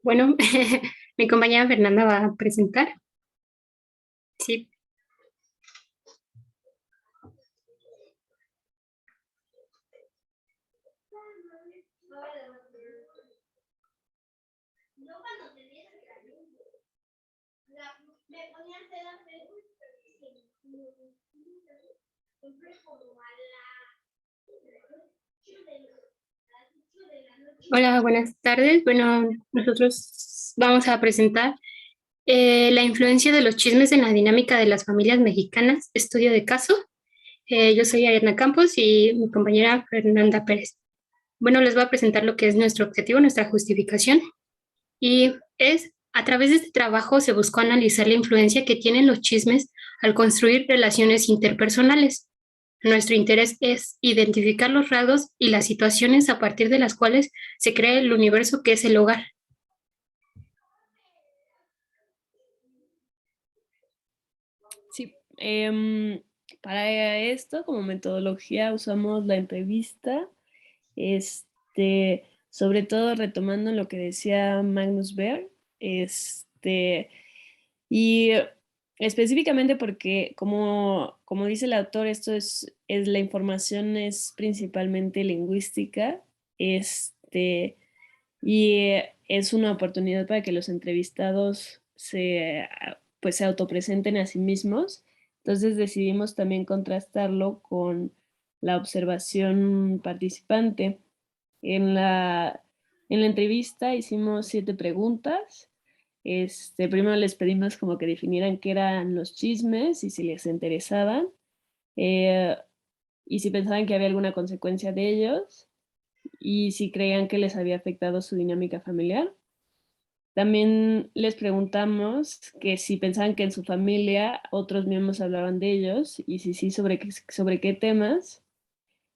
Bueno, mi compañera Fernanda va a presentar. Sí. Hola, buenas tardes. Bueno, nosotros vamos a presentar la influencia de los chismes en la dinámica de las familias mexicanas, estudio de caso. Yo soy Ariadna Campos y mi compañera Fernanda Pérez. Bueno, les voy a presentar lo que es nuestro objetivo, nuestra justificación, y es, a través de este trabajo se buscó analizar la influencia que tienen los chismes al construir relaciones interpersonales. Nuestro interés es identificar los rasgos y las situaciones a partir de las cuales se crea el universo que es el hogar. Sí, para esto como metodología usamos la entrevista, sobre todo retomando lo que decía Magnus Baer, y específicamente porque como dice el autor, es la información es principalmente lingüística, y es una oportunidad para que los entrevistados pues se autopresenten a sí mismos. Entonces decidimos también contrastarlo con la observación participante. En la, en la entrevista hicimos 7 preguntas. Primero les pedimos como que definieran qué eran los chismes y si les interesaban, eh, y si pensaban que había alguna consecuencia de ellos y si creían que les había afectado su dinámica familiar. También les preguntamos que si pensaban que en su familia otros miembros hablaban de ellos y si sí, sobre qué temas.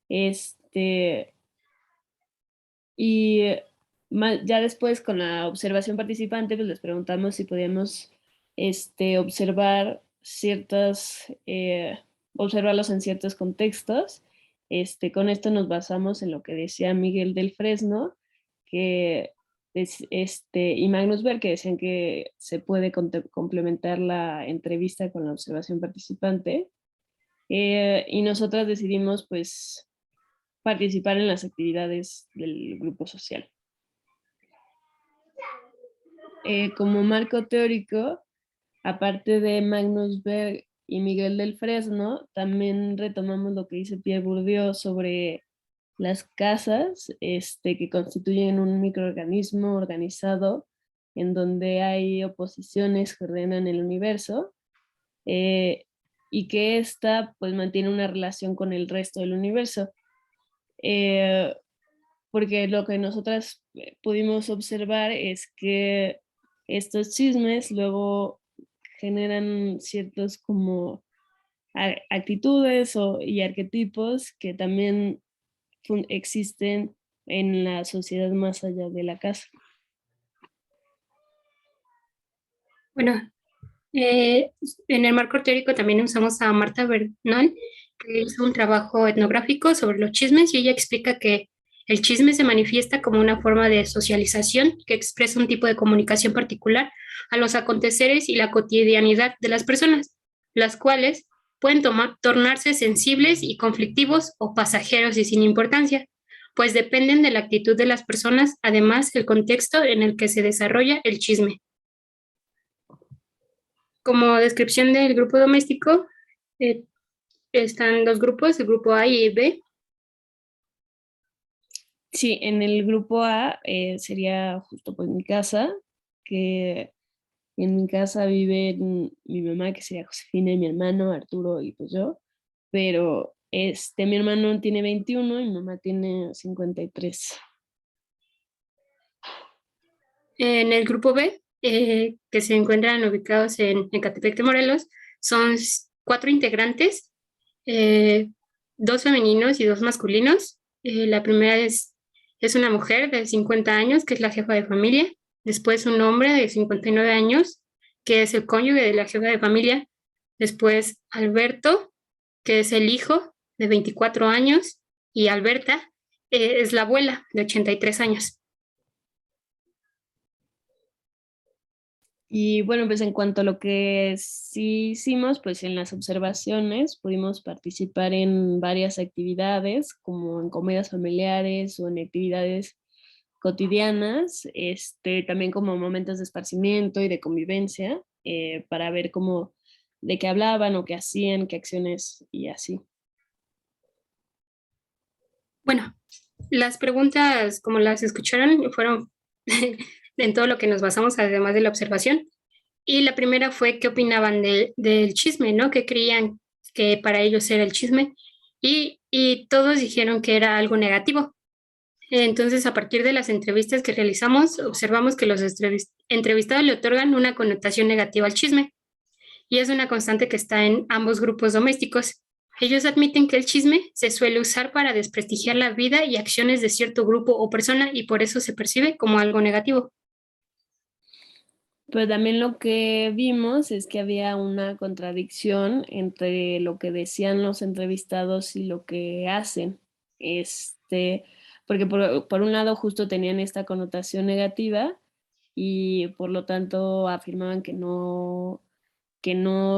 Este, y ya después con la observación participante, pues les preguntamos si podíamos observar observarlos en ciertos contextos. Con esto nos basamos en lo que decía Miguel del Fresno, que y Magnus Berg, que decían que se puede complementar la entrevista con la observación participante. Y nosotras decidimos pues participar en las actividades del grupo social. Como marco teórico, aparte de Magnus Berg y Miguel del Fresno, también retomamos lo que dice Pierre Bourdieu sobre las casas, que constituyen un microorganismo organizado en donde hay oposiciones que ordenan el universo, eh, y que ésta pues mantiene una relación con el resto del universo. Eh, Porque lo que nosotras pudimos observar es que estos chismes luego generan ciertos como actitudes y arquetipos que también existen en la sociedad más allá de la casa. Bueno, eh, en el marco teórico también usamos a Marta Bernal, que hizo un trabajo etnográfico sobre los chismes y ella explica que el chisme se manifiesta como una forma de socialización que expresa un tipo de comunicación particular a los aconteceres y la cotidianidad de las personas, las cuales pueden tornarse sensibles y conflictivos o pasajeros y sin importancia, pues dependen de la actitud de las personas, además el contexto en el que se desarrolla el chisme. Como descripción del grupo doméstico, eh, están dos grupos, el grupo A y B. Sí, en el grupo A sería justo pues mi casa, que en mi casa viven mi mamá, que sería Josefina, y mi hermano Arturo, y pues yo. Pero mi hermano tiene 21 y mi mamá tiene 53. En el grupo B, que se encuentran ubicados en Ecatepec de Morelos, son cuatro integrantes, eh, dos femeninos y dos masculinos. La primera es una mujer de 50 años, que es la jefa de familia. Después un hombre de 59 años, que es el cónyuge de la jefa de familia. Después Alberto, que es el hijo de 24 años. Y Alberta, es la abuela de 83 años. Y bueno, pues en cuanto a lo que sí hicimos, pues en las observaciones pudimos participar en varias actividades, como en comidas familiares o en actividades cotidianas, también como momentos de esparcimiento y de convivencia, para ver cómo de qué hablaban o qué hacían, qué acciones y así. Bueno, las preguntas, como las escucharon, fueron en todo lo que nos basamos, además de la observación. Y la primera fue qué opinaban del chisme, ¿no? ¿Qué creían que para ellos era el chisme? Y todos dijeron que era algo negativo. Entonces, a partir de las entrevistas que realizamos, observamos que los entrevistados le otorgan una connotación negativa al chisme y es una constante que está en ambos grupos domésticos. Ellos admiten que el chisme se suele usar para desprestigiar la vida y acciones de cierto grupo o persona y por eso se percibe como algo negativo. Pero también lo que vimos es que había una contradicción entre lo que decían los entrevistados y lo que hacen. Porque por un lado justo tenían esta connotación negativa y por lo tanto afirmaban que no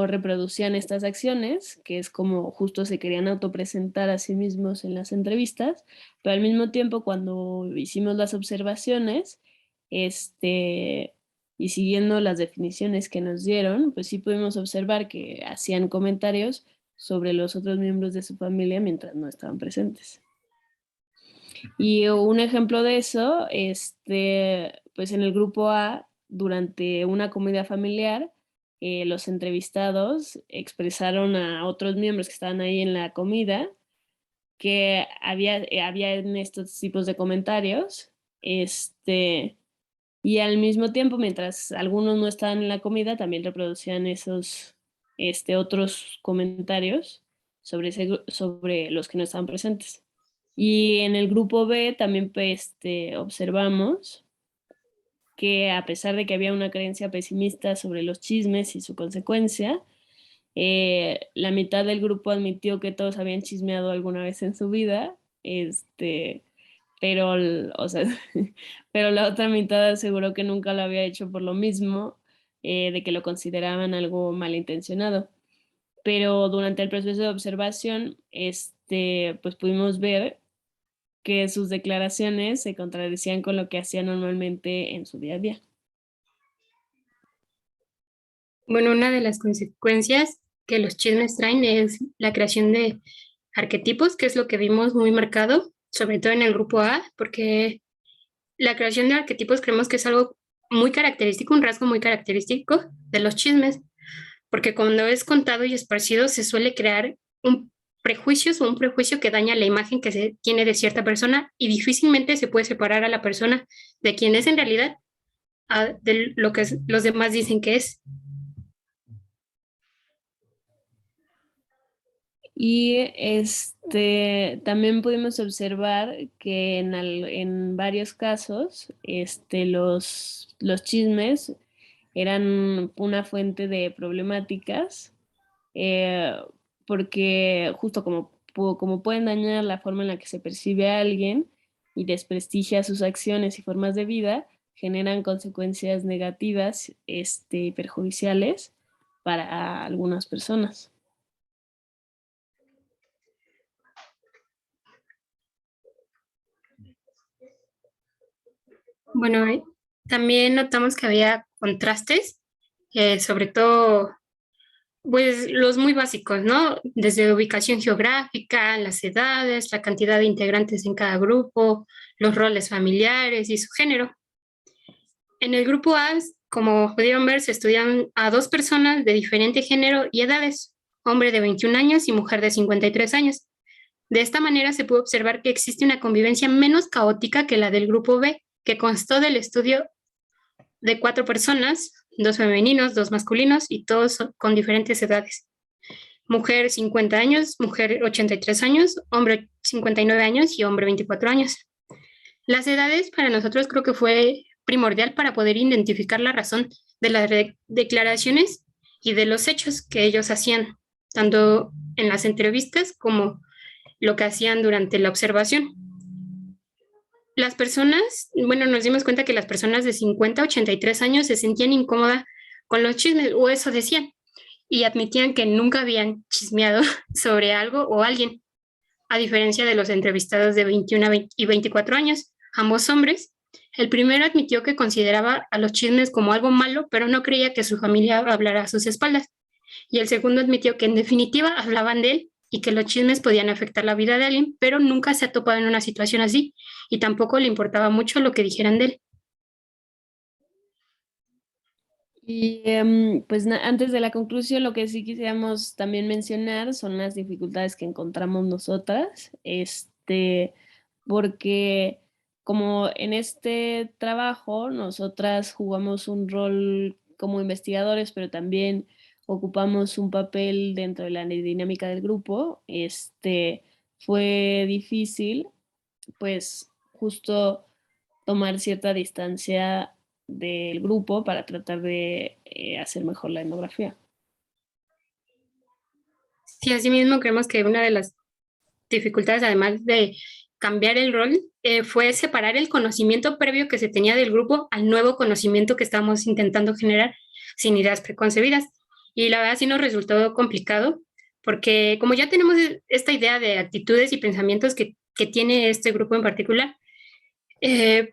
reproducían estas acciones, que es como justo se querían autopresentar a sí mismos en las entrevistas, pero al mismo tiempo cuando hicimos las observaciones, y siguiendo las definiciones que nos dieron, pues sí pudimos observar que hacían comentarios sobre los otros miembros de su familia mientras no estaban presentes. Y un ejemplo de eso, pues en el grupo A, durante una comida familiar, los entrevistados expresaron a otros miembros que estaban ahí en la comida que había en estos tipos de comentarios, y al mismo tiempo, mientras algunos no estaban en la comida, también reproducían esos otros comentarios sobre los que no estaban presentes. Y en el grupo B también pues, observamos que a pesar de que había una creencia pesimista sobre los chismes y su consecuencia, la mitad del grupo admitió que todos habían chismeado alguna vez en su vida, pero, o sea, pero la otra mitad aseguró que nunca lo había hecho por lo mismo, de que lo consideraban algo malintencionado. Pero durante el proceso de observación, pues pudimos ver que sus declaraciones se contradecían con lo que hacía normalmente en su día a día. Bueno, una de las consecuencias que los chismes traen es la creación de arquetipos, que es lo que vimos muy marcado, sobre todo en el grupo A, porque la creación de arquetipos creemos que es algo muy característico, un rasgo muy característico de los chismes, porque cuando es contado y esparcido se suele crear un un prejuicio que daña la imagen que se tiene de cierta persona y difícilmente se puede separar a la persona de quien es en realidad de lo que los demás dicen que es. Y también pudimos observar que en varios casos los chismes eran una fuente de problemáticas, eh, porque justo como pueden dañar la forma en la que se percibe a alguien y desprestigia sus acciones y formas de vida, generan consecuencias negativas y perjudiciales para algunas personas. Bueno, también notamos que había contrastes, sobre todo, pues los muy básicos, ¿no? Desde ubicación geográfica, las edades, la cantidad de integrantes en cada grupo, los roles familiares y su género. En el grupo A, como pudieron ver, se estudian a dos personas de diferente género y edades, hombre de 21 años y mujer de 53 años. De esta manera se pudo observar que existe una convivencia menos caótica que la del grupo B, que constó del estudio de cuatro personas, dos femeninos, dos masculinos y todos con diferentes edades. Mujer 50 años, mujer 83 años, hombre 59 años y hombre 24 años. Las edades para nosotros creo que fue primordial para poder identificar la razón de las declaraciones y de los hechos que ellos hacían, tanto en las entrevistas como lo que hacían durante la observación. Las personas, bueno, nos dimos cuenta que las personas de 50 a 83 años se sentían incómodas con los chismes, o eso decían, y admitían que nunca habían chismeado sobre algo o alguien, a diferencia de los entrevistados de 21 y 24 años, ambos hombres. El primero admitió que consideraba a los chismes como algo malo, pero no creía que su familia hablara a sus espaldas. Y el segundo admitió que en definitiva hablaban de él y que los chismes podían afectar la vida de alguien, pero nunca se ha topado en una situación así y tampoco le importaba mucho lo que dijeran de él. Y pues antes de la conclusión, lo que sí quisiéramos también mencionar son las dificultades que encontramos nosotras, porque como en este trabajo nosotras jugamos un rol como investigadores, pero también ocupamos un papel dentro de la dinámica del grupo, fue difícil, pues justo tomar cierta distancia del grupo para tratar de hacer mejor la etnografía. Sí, asimismo creemos que una de las dificultades, además de cambiar el rol, fue separar el conocimiento previo que se tenía del grupo al nuevo conocimiento que estábamos intentando generar sin ideas preconcebidas. Y la verdad sí nos resultó complicado, porque como ya tenemos esta idea de actitudes y pensamientos que tiene este grupo en particular, eh,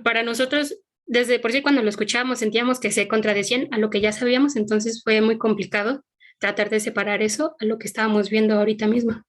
para nosotros, desde por sí cuando lo escuchábamos, sentíamos que se contradecían a lo que ya sabíamos, entonces fue muy complicado tratar de separar eso a lo que estábamos viendo ahorita mismo.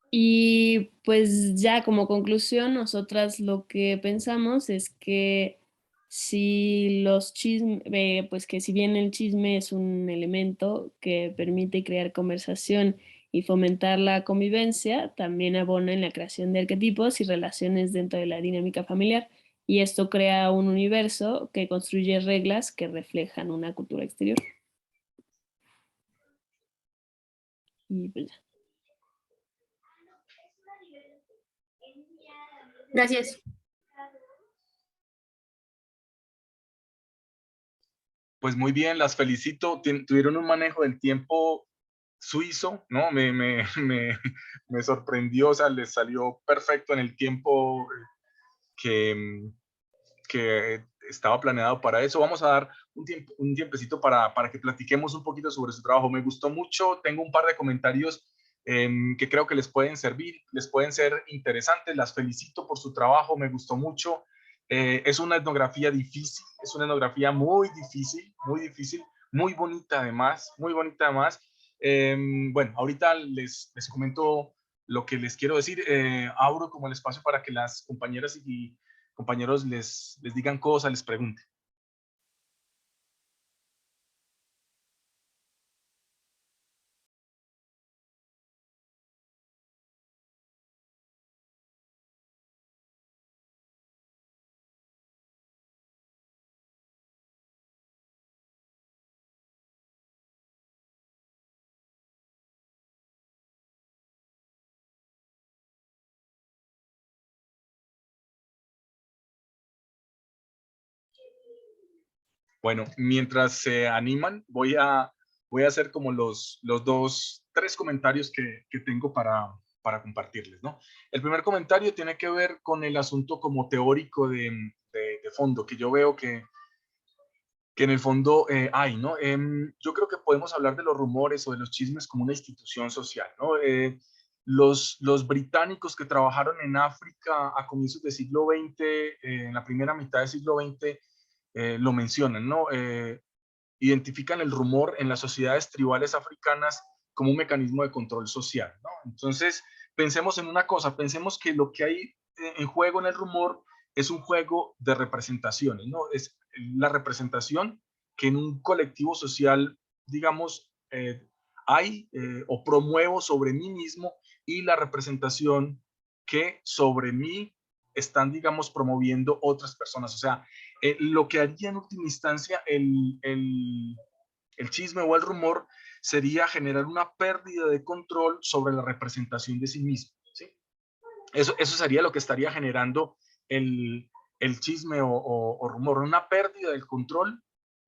Y pues ya como conclusión, nosotras lo que pensamos es que si los chismes, pues que si bien el chisme es un elemento que permite crear conversación y fomentar la convivencia, también abona en la creación de arquetipos y relaciones dentro de la dinámica familiar. Y esto crea un universo que construye reglas que reflejan una cultura exterior. Y pues ya. Gracias. Pues muy bien, las felicito. Tuvieron un manejo del tiempo suizo, ¿no? Me sorprendió, o sea, les salió perfecto en el tiempo que, que estaba planeado para eso. Vamos a dar un tiempecito para que platiquemos un poquito sobre su trabajo. Me gustó mucho, tengo un par de comentarios que creo que les pueden servir, les pueden ser interesantes. Las felicito por su trabajo, me gustó mucho. Es una etnografía difícil, es una etnografía muy difícil, muy bonita además, muy bonita además. Bueno, ahorita les comento lo que les quiero decir. Abro como el espacio para que las compañeras y compañeros les digan cosas, les pregunten. Bueno, mientras se animan, voy a hacer como los tres comentarios que tengo para compartirles, ¿no? El primer comentario tiene que ver con el asunto como teórico de fondo, que yo veo que en el fondo hay, ¿no? Yo creo que podemos hablar de los rumores o de los chismes como una institución social, ¿no? Los británicos que trabajaron en África a comienzos del siglo XX, en la primera mitad del siglo XX, lo mencionan, ¿no? Identifican el rumor en las sociedades tribales africanas como un mecanismo de control social, ¿no? Entonces, pensemos en una cosa, pensemos que lo que hay en juego en el rumor es un juego de representaciones, ¿no? Es la representación que en un colectivo social, digamos, hay o promuevo sobre mí mismo y la representación que sobre mí están, digamos, promoviendo otras personas. O sea, lo que haría en última instancia el chisme o el rumor sería generar una pérdida de control sobre la representación de sí mismo. ¿Sí? Eso sería lo que estaría generando el chisme o rumor, una pérdida del control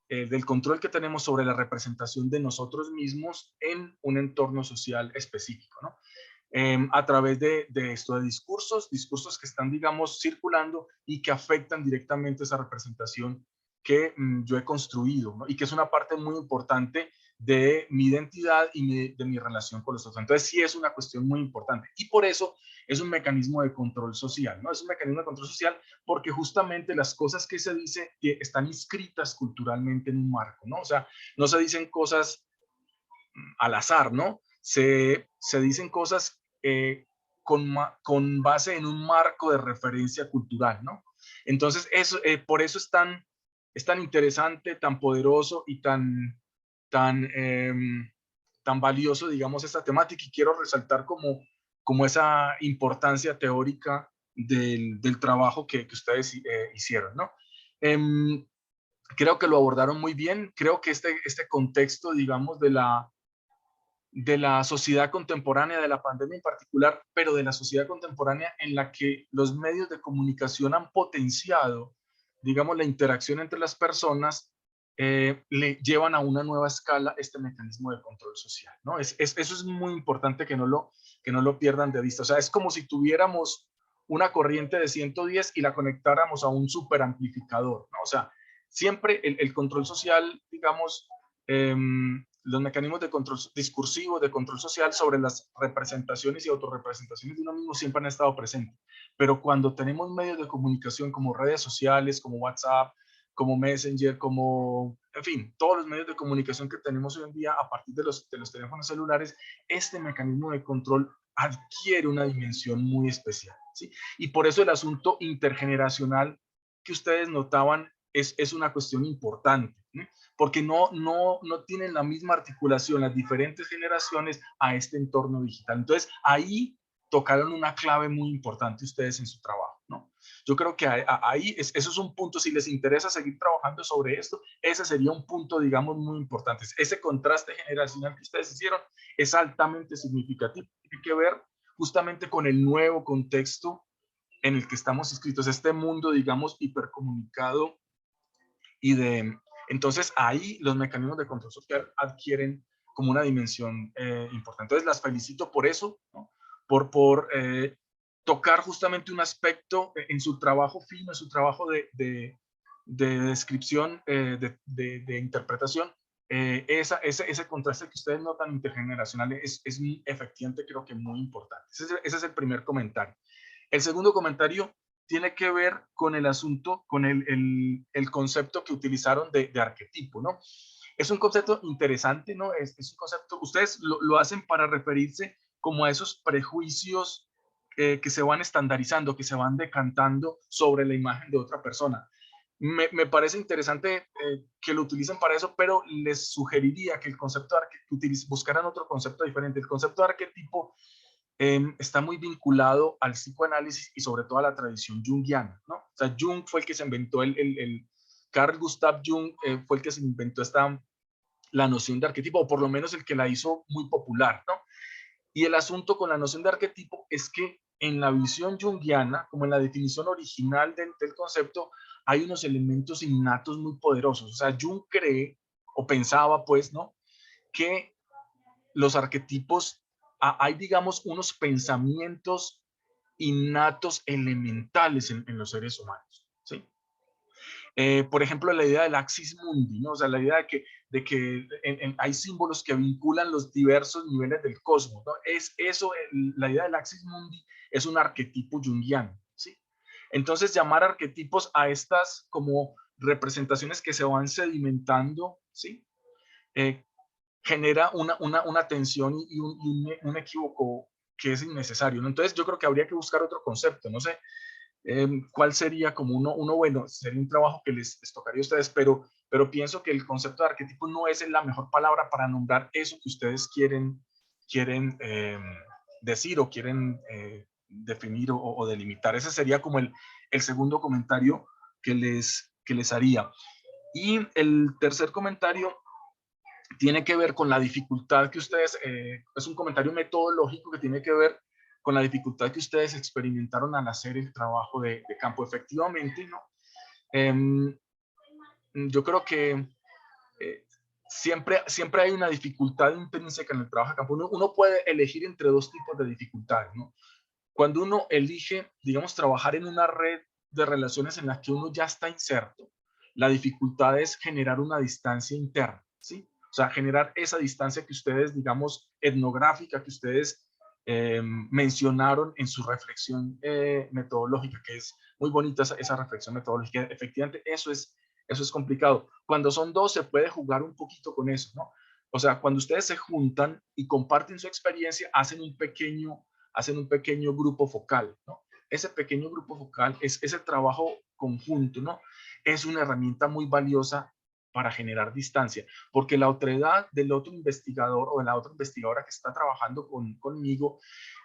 que tenemos sobre la representación de nosotros mismos en un entorno social específico, ¿no? A través de esto, de discursos que están, digamos, circulando y que afectan directamente esa representación que yo he construido, ¿no? Y que es una parte muy importante de mi identidad y de mi relación con los otros. Entonces sí es una cuestión muy importante. Y por eso es un mecanismo de control social, ¿no? Es un mecanismo de control social porque justamente las cosas que se dice están inscritas culturalmente en un marco, ¿no? O sea, no se dicen cosas al azar, ¿no? Se dicen cosas con base en un marco de referencia cultural, ¿no? Entonces, por eso es tan interesante, tan poderoso y tan, tan valioso, digamos, esta temática. Y quiero resaltar como esa importancia teórica del trabajo que ustedes hicieron, ¿no? Creo que lo abordaron muy bien. Creo que este contexto, digamos, de la sociedad contemporánea, de la pandemia en particular, pero de la sociedad contemporánea en la que los medios de comunicación han potenciado, digamos, la interacción entre las personas, le llevan a una nueva escala este mecanismo de control social, ¿no? Eso es muy importante que no lo pierdan de vista. O sea, es como si tuviéramos una corriente de 110 y la conectáramos a un superamplificador, ¿no? O sea, siempre el control social, digamos, los mecanismos de control discursivo, de control social sobre las representaciones y autorrepresentaciones de uno mismo siempre han estado presentes. Pero cuando tenemos medios de comunicación como redes sociales, como WhatsApp, como Messenger, como, en fin, todos los medios de comunicación que tenemos hoy en día a partir de los teléfonos celulares, este mecanismo de control adquiere una dimensión muy especial, ¿sí? Y por eso el asunto intergeneracional que ustedes notaban es una cuestión importante, ¿sí? Porque no tienen la misma articulación las diferentes generaciones a este entorno digital. Entonces, ahí tocaron una clave muy importante ustedes en su trabajo, ¿no? Yo creo que ahí eso es un punto, si les interesa seguir trabajando sobre esto, ese sería un punto, digamos, muy importante. Ese contraste generacional que ustedes hicieron es altamente significativo. Tiene que ver justamente con el nuevo contexto en el que estamos inscritos, este mundo, digamos, hipercomunicado y de... Entonces ahí los mecanismos de control social adquieren como una dimensión importante. Entonces las felicito por eso, ¿no? Por tocar justamente un aspecto en su trabajo fino, en su trabajo de descripción, de interpretación. Ese contraste que ustedes notan intergeneracional es efectivamente, creo que muy importante. Ese es el primer comentario. El segundo comentario tiene que ver con el asunto, con el concepto que utilizaron de arquetipo, ¿no? Es un concepto interesante, ¿no? Es un concepto, ustedes lo hacen para referirse como a esos prejuicios que se van estandarizando, que se van decantando sobre la imagen de otra persona. Me parece interesante que lo utilicen para eso, pero les sugeriría que el concepto de arquetipo, buscaran otro concepto diferente. El concepto de arquetipo está muy vinculado al psicoanálisis y sobre todo a la tradición junguiana, ¿no? O sea, Jung fue el que se inventó, Carl Gustav Jung fue el que se inventó la noción de arquetipo, o por lo menos el que la hizo muy popular, ¿no? Y el asunto con la noción de arquetipo es que en la visión junguiana, como en la definición original del concepto, hay unos elementos innatos muy poderosos. O sea, Jung cree, o pensaba pues, ¿no?, que los arquetipos, hay, digamos, unos pensamientos innatos elementales en los seres humanos, ¿sí? Por ejemplo, la idea del axis mundi, ¿no? O sea, la idea de que hay símbolos que vinculan los diversos niveles del cosmos, ¿no? La idea del axis mundi es un arquetipo junguiano, ¿sí? Entonces, llamar arquetipos a estas como representaciones que se van sedimentando, ¿sí? Genera una tensión y un equívoco que es innecesario, ¿no? Entonces yo creo que habría que buscar otro concepto, no sé cuál sería como bueno, sería un trabajo que les tocaría a ustedes, pero pienso que el concepto de arquetipo no es la mejor palabra para nombrar eso que ustedes quieren decir o quieren definir o delimitar. Ese sería como el segundo comentario que les haría. Y el tercer comentario tiene que ver con la dificultad que ustedes, es un comentario metodológico que tiene que ver con la dificultad que ustedes experimentaron al hacer el trabajo de campo. Efectivamente, ¿no? Yo creo que siempre hay una dificultad intrínseca en el trabajo de campo. Uno puede elegir entre dos tipos de dificultades, ¿no? Cuando uno elige, digamos, trabajar en una red de relaciones en las que uno ya está inserto, La dificultad es generar una distancia interna, ¿sí? O sea, generar esa distancia que ustedes, digamos, etnográfica, que ustedes mencionaron en su reflexión metodológica, que es muy bonita esa reflexión metodológica. Efectivamente, eso es complicado. Cuando son dos, se puede jugar un poquito con eso, ¿no? O sea, cuando ustedes se juntan y comparten su experiencia, hacen un pequeño grupo focal, ¿no? Ese pequeño grupo focal es ese trabajo conjunto, ¿no? Es una herramienta muy valiosa para generar distancia, porque la otredad del otro investigador o de la otra investigadora que está trabajando conmigo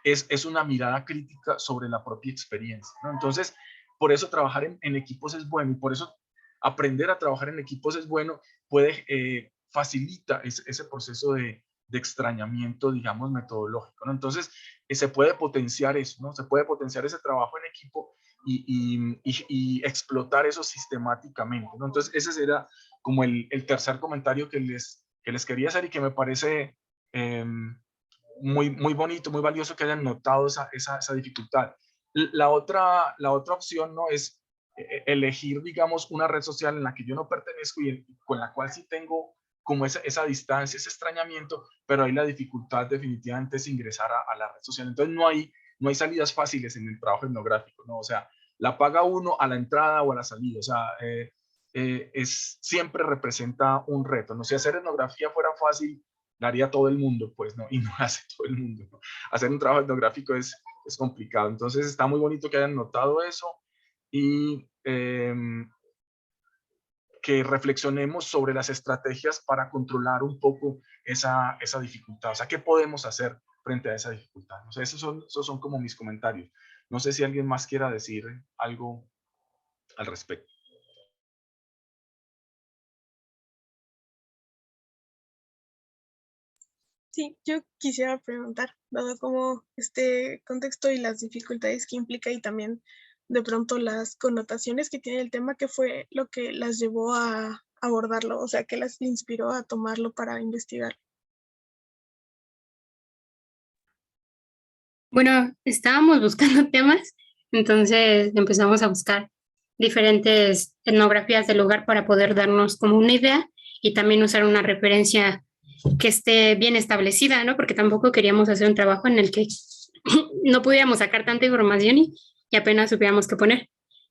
es una mirada crítica sobre la propia experiencia, ¿no? Entonces, por eso trabajar en equipos es bueno y por eso aprender a trabajar en equipos es bueno, facilita ese proceso de extrañamiento, digamos, metodológico, ¿no? Entonces, se puede potenciar eso, ¿no? Se puede potenciar ese trabajo en equipo y explotar eso sistemáticamente, ¿no? Entonces, ese será como el tercer comentario que les quería hacer y que me parece muy bonito, muy valioso que hayan notado esa dificultad. La otra opción, ¿no? Es elegir, digamos, una red social en la que yo no pertenezco y con la cual sí tengo como esa distancia, ese extrañamiento, pero ahí la dificultad definitivamente es ingresar a la red social. Entonces no hay salidas fáciles en el trabajo etnográfico, ¿no? O sea, la paga uno a la entrada o a la salida, o sea, siempre representa un reto, ¿no? Si hacer etnografía fuera fácil, la haría todo el mundo, pues, ¿no? Y no hace todo el mundo, ¿no? Hacer un trabajo etnográfico es complicado. Entonces está muy bonito que hayan notado eso y que reflexionemos sobre las estrategias para controlar un poco esa dificultad. O sea, ¿qué podemos hacer frente a esa dificultad? O sea, esos son como mis comentarios. No sé si alguien más quiera decir algo al respecto. Sí, yo quisiera preguntar, dado como este contexto y las dificultades que implica y también de pronto las connotaciones que tiene el tema, ¿qué fue lo que las llevó a abordarlo? O sea, ¿qué las inspiró a tomarlo para investigar? Bueno, estábamos buscando temas, entonces empezamos a buscar diferentes etnografías del lugar para poder darnos como una idea y también usar una referencia que esté bien establecida, ¿no? Porque tampoco queríamos hacer un trabajo en el que no pudiéramos sacar tanta información y apenas supiéramos qué poner.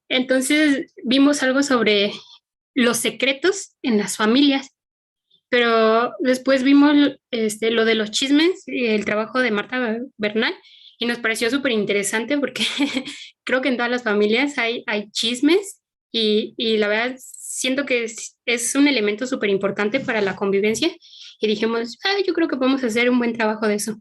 Entonces vimos algo sobre los secretos en las familias, pero después vimos lo de los chismes y el trabajo de Marta Bernal y nos pareció súper interesante porque creo que en todas las familias hay chismes y la verdad siento que es un elemento súper importante para la convivencia y dijimos, yo creo que podemos hacer un buen trabajo de eso.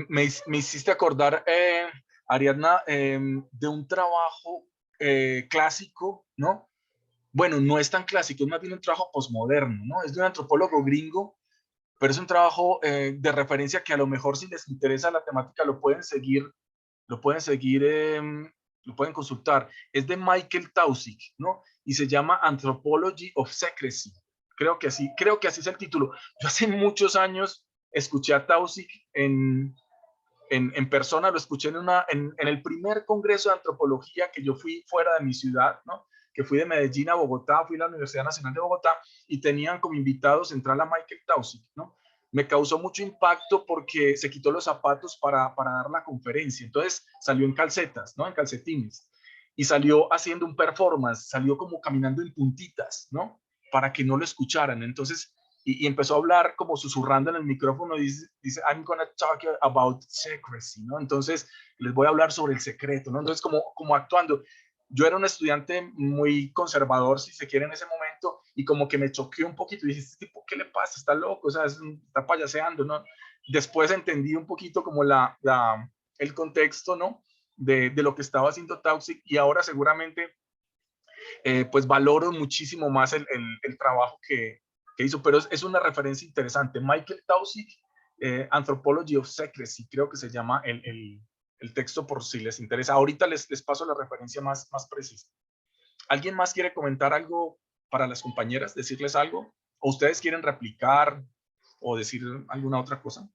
Me hiciste acordar, Ariadna, de un trabajo clásico, ¿no? Bueno, no es tan clásico, es más bien un trabajo posmoderno, ¿no? Es de un antropólogo gringo, pero es un trabajo de referencia que a lo mejor si les interesa la temática lo pueden seguir, lo pueden consultar. Es de Michael Taussig, ¿no? Y se llama Anthropology of Secrecy. Creo que así es el título. Yo hace muchos años escuché a Taussig en persona, lo escuché en el primer congreso de antropología que yo fui fuera de mi ciudad, ¿no? Que fui de Medellín a Bogotá, fui a la Universidad Nacional de Bogotá y tenían como invitado central a Michael Taussig, ¿no? Me causó mucho impacto porque se quitó los zapatos para dar la conferencia, entonces salió en calcetas, ¿no? En calcetines, y salió haciendo un performance, salió como caminando en puntitas, ¿no? Para que no lo escucharan, entonces y empezó a hablar como susurrando en el micrófono y dice, I'm gonna talk about secrecy, ¿no? Entonces, les voy a hablar sobre el secreto, ¿no? Entonces, como actuando. Yo era un estudiante muy conservador, si se quiere, en ese momento, y como que me choqué un poquito, y dije, este tipo, ¿qué le pasa? Está loco, o sea, está payaseando, ¿no? Después entendí un poquito como el contexto, ¿no? De lo que estaba haciendo Taussig, y ahora seguramente, pues valoro muchísimo más el trabajo que hizo, pero es una referencia interesante. Michael Taussig, Anthropology of Secrecy, creo que se llama el texto por si les interesa. Ahorita les paso la referencia más precisa. ¿Alguien más quiere comentar algo para las compañeras? ¿Decirles algo? ¿O ustedes quieren replicar o decir alguna otra cosa?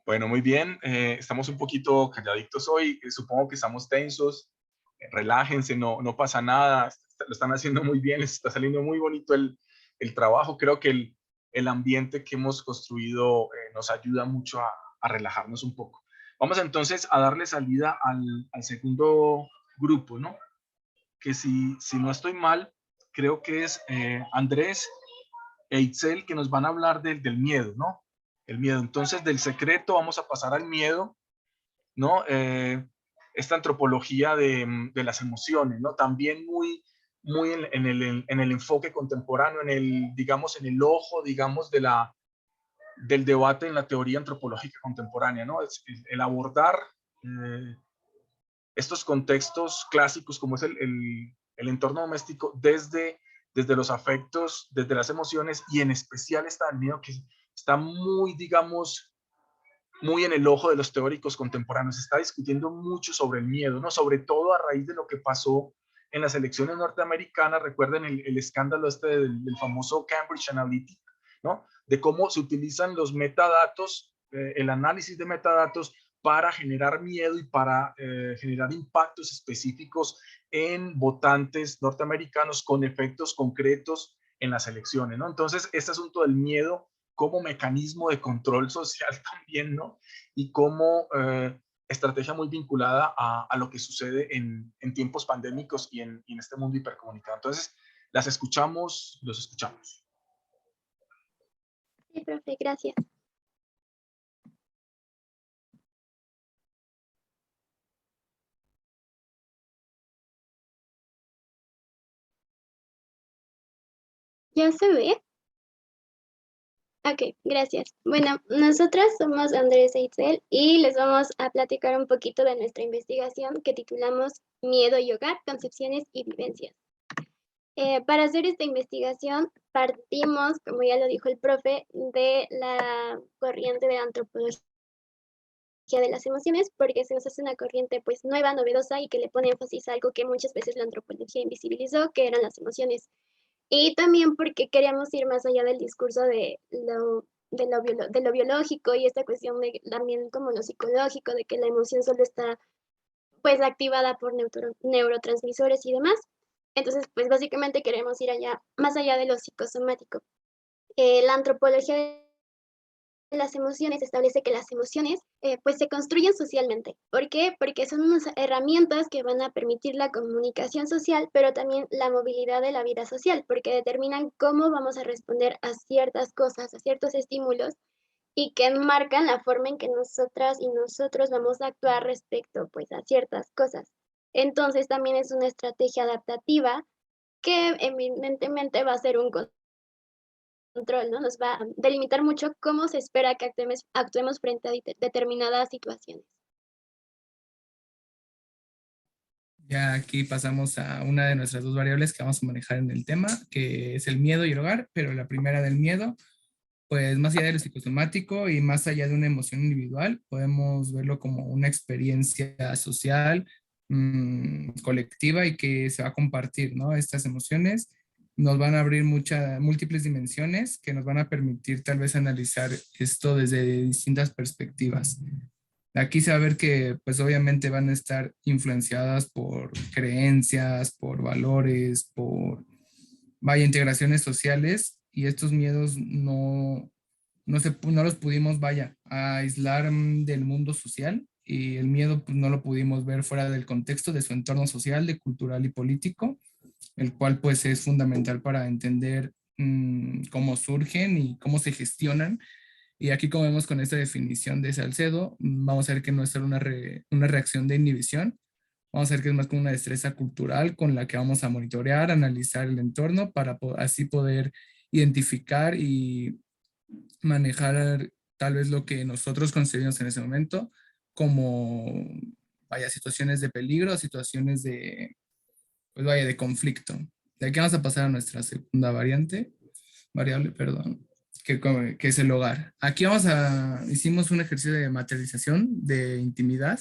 Bueno, muy bien. Estamos un poquito calladitos hoy. Supongo que estamos tensos. Relájense, no pasa nada. Lo están haciendo muy bien. Les está saliendo muy bonito el trabajo. Creo que el ambiente que hemos construido nos ayuda mucho a relajarnos un poco. Vamos entonces a darle salida al segundo grupo, ¿no? Que si no estoy mal, creo que es Andrés e Itzel, que nos van a hablar del miedo, ¿no? El miedo. Entonces, del secreto vamos a pasar al miedo, ¿no? Esta antropología de las emociones, ¿no? También muy en el enfoque contemporáneo, digamos, en el ojo, digamos, del debate en la teoría antropológica contemporánea, ¿no? Es el abordar eh, estos contextos clásicos como es el entorno doméstico desde los afectos, desde las emociones y en especial está el miedo que está muy, digamos, muy en el ojo de los teóricos contemporáneos. Se está discutiendo mucho sobre el miedo, ¿no? Sobre todo a raíz de lo que pasó en las elecciones norteamericanas. Recuerden el escándalo este del famoso Cambridge Analytica, ¿no? De cómo se utilizan los metadatos, el análisis de metadatos para generar miedo y para generar impactos específicos en votantes norteamericanos con efectos concretos en las elecciones, ¿no? Entonces, este asunto del miedo como mecanismo de control social también, ¿no? Y como estrategia muy vinculada a lo que sucede en tiempos pandémicos y en este mundo hipercomunicado. Entonces, las escuchamos, los escuchamos. Sí, profe, gracias. ¿Ya se ve? Ok, gracias. Bueno, nosotras somos Andrés e Itzel y les vamos a platicar un poquito de nuestra investigación que titulamos Miedo y Hogar, Concepciones y Vivencias. Para hacer esta investigación partimos, como ya lo dijo el profe, de la corriente de antropología de las emociones, porque se nos hace una corriente pues nueva, novedosa y que le pone énfasis a algo que muchas veces la antropología invisibilizó, que eran las emociones. Y también porque queríamos ir más allá del discurso de lo biológico y esta cuestión de también como lo psicológico, de que la emoción solo está pues activada por neurotransmisores y demás. Entonces, pues básicamente queremos ir allá, más allá de lo psicosomático. La antropología de las emociones establece que las emociones pues se construyen socialmente. ¿Por qué? Porque son unas herramientas que van a permitir la comunicación social, pero también la movilidad de la vida social, porque determinan cómo vamos a responder a ciertas cosas, a ciertos estímulos y que marcan la forma en que nosotras y nosotros vamos a actuar respecto pues a ciertas cosas. Entonces también es una estrategia adaptativa que evidentemente va a ser un control, ¿no? Nos va a delimitar mucho cómo se espera que actuemos frente a determinadas situaciones. Ya aquí pasamos a una de nuestras dos variables que vamos a manejar en el tema, que es el miedo y el hogar, pero la primera del miedo, pues más allá de lo psicosomático y más allá de una emoción individual, podemos verlo como una experiencia social, colectiva y que se va a compartir, ¿no? Estas emociones nos van a abrir múltiples dimensiones que nos van a permitir tal vez analizar esto desde distintas perspectivas. Aquí se va a ver que pues obviamente van a estar influenciadas por creencias, por valores, por, vaya, integraciones sociales y estos miedos no los pudimos, vaya, a aislar del mundo social y el miedo pues, no lo pudimos ver fuera del contexto de su entorno social, de cultural y político, el cual pues es fundamental para entender cómo surgen y cómo se gestionan. Y aquí, como vemos con esta definición de Salcedo, vamos a ver que no es solo una reacción de inhibición, vamos a ver que es más como una destreza cultural con la que vamos a monitorear, analizar el entorno para así poder identificar y manejar tal vez lo que nosotros concebimos en ese momento como, vaya, situaciones de peligro, situaciones de, pues vaya, de conflicto. De aquí vamos a pasar a nuestra segunda variable, perdón, que es el hogar. Aquí hicimos un ejercicio de materialización de intimidad.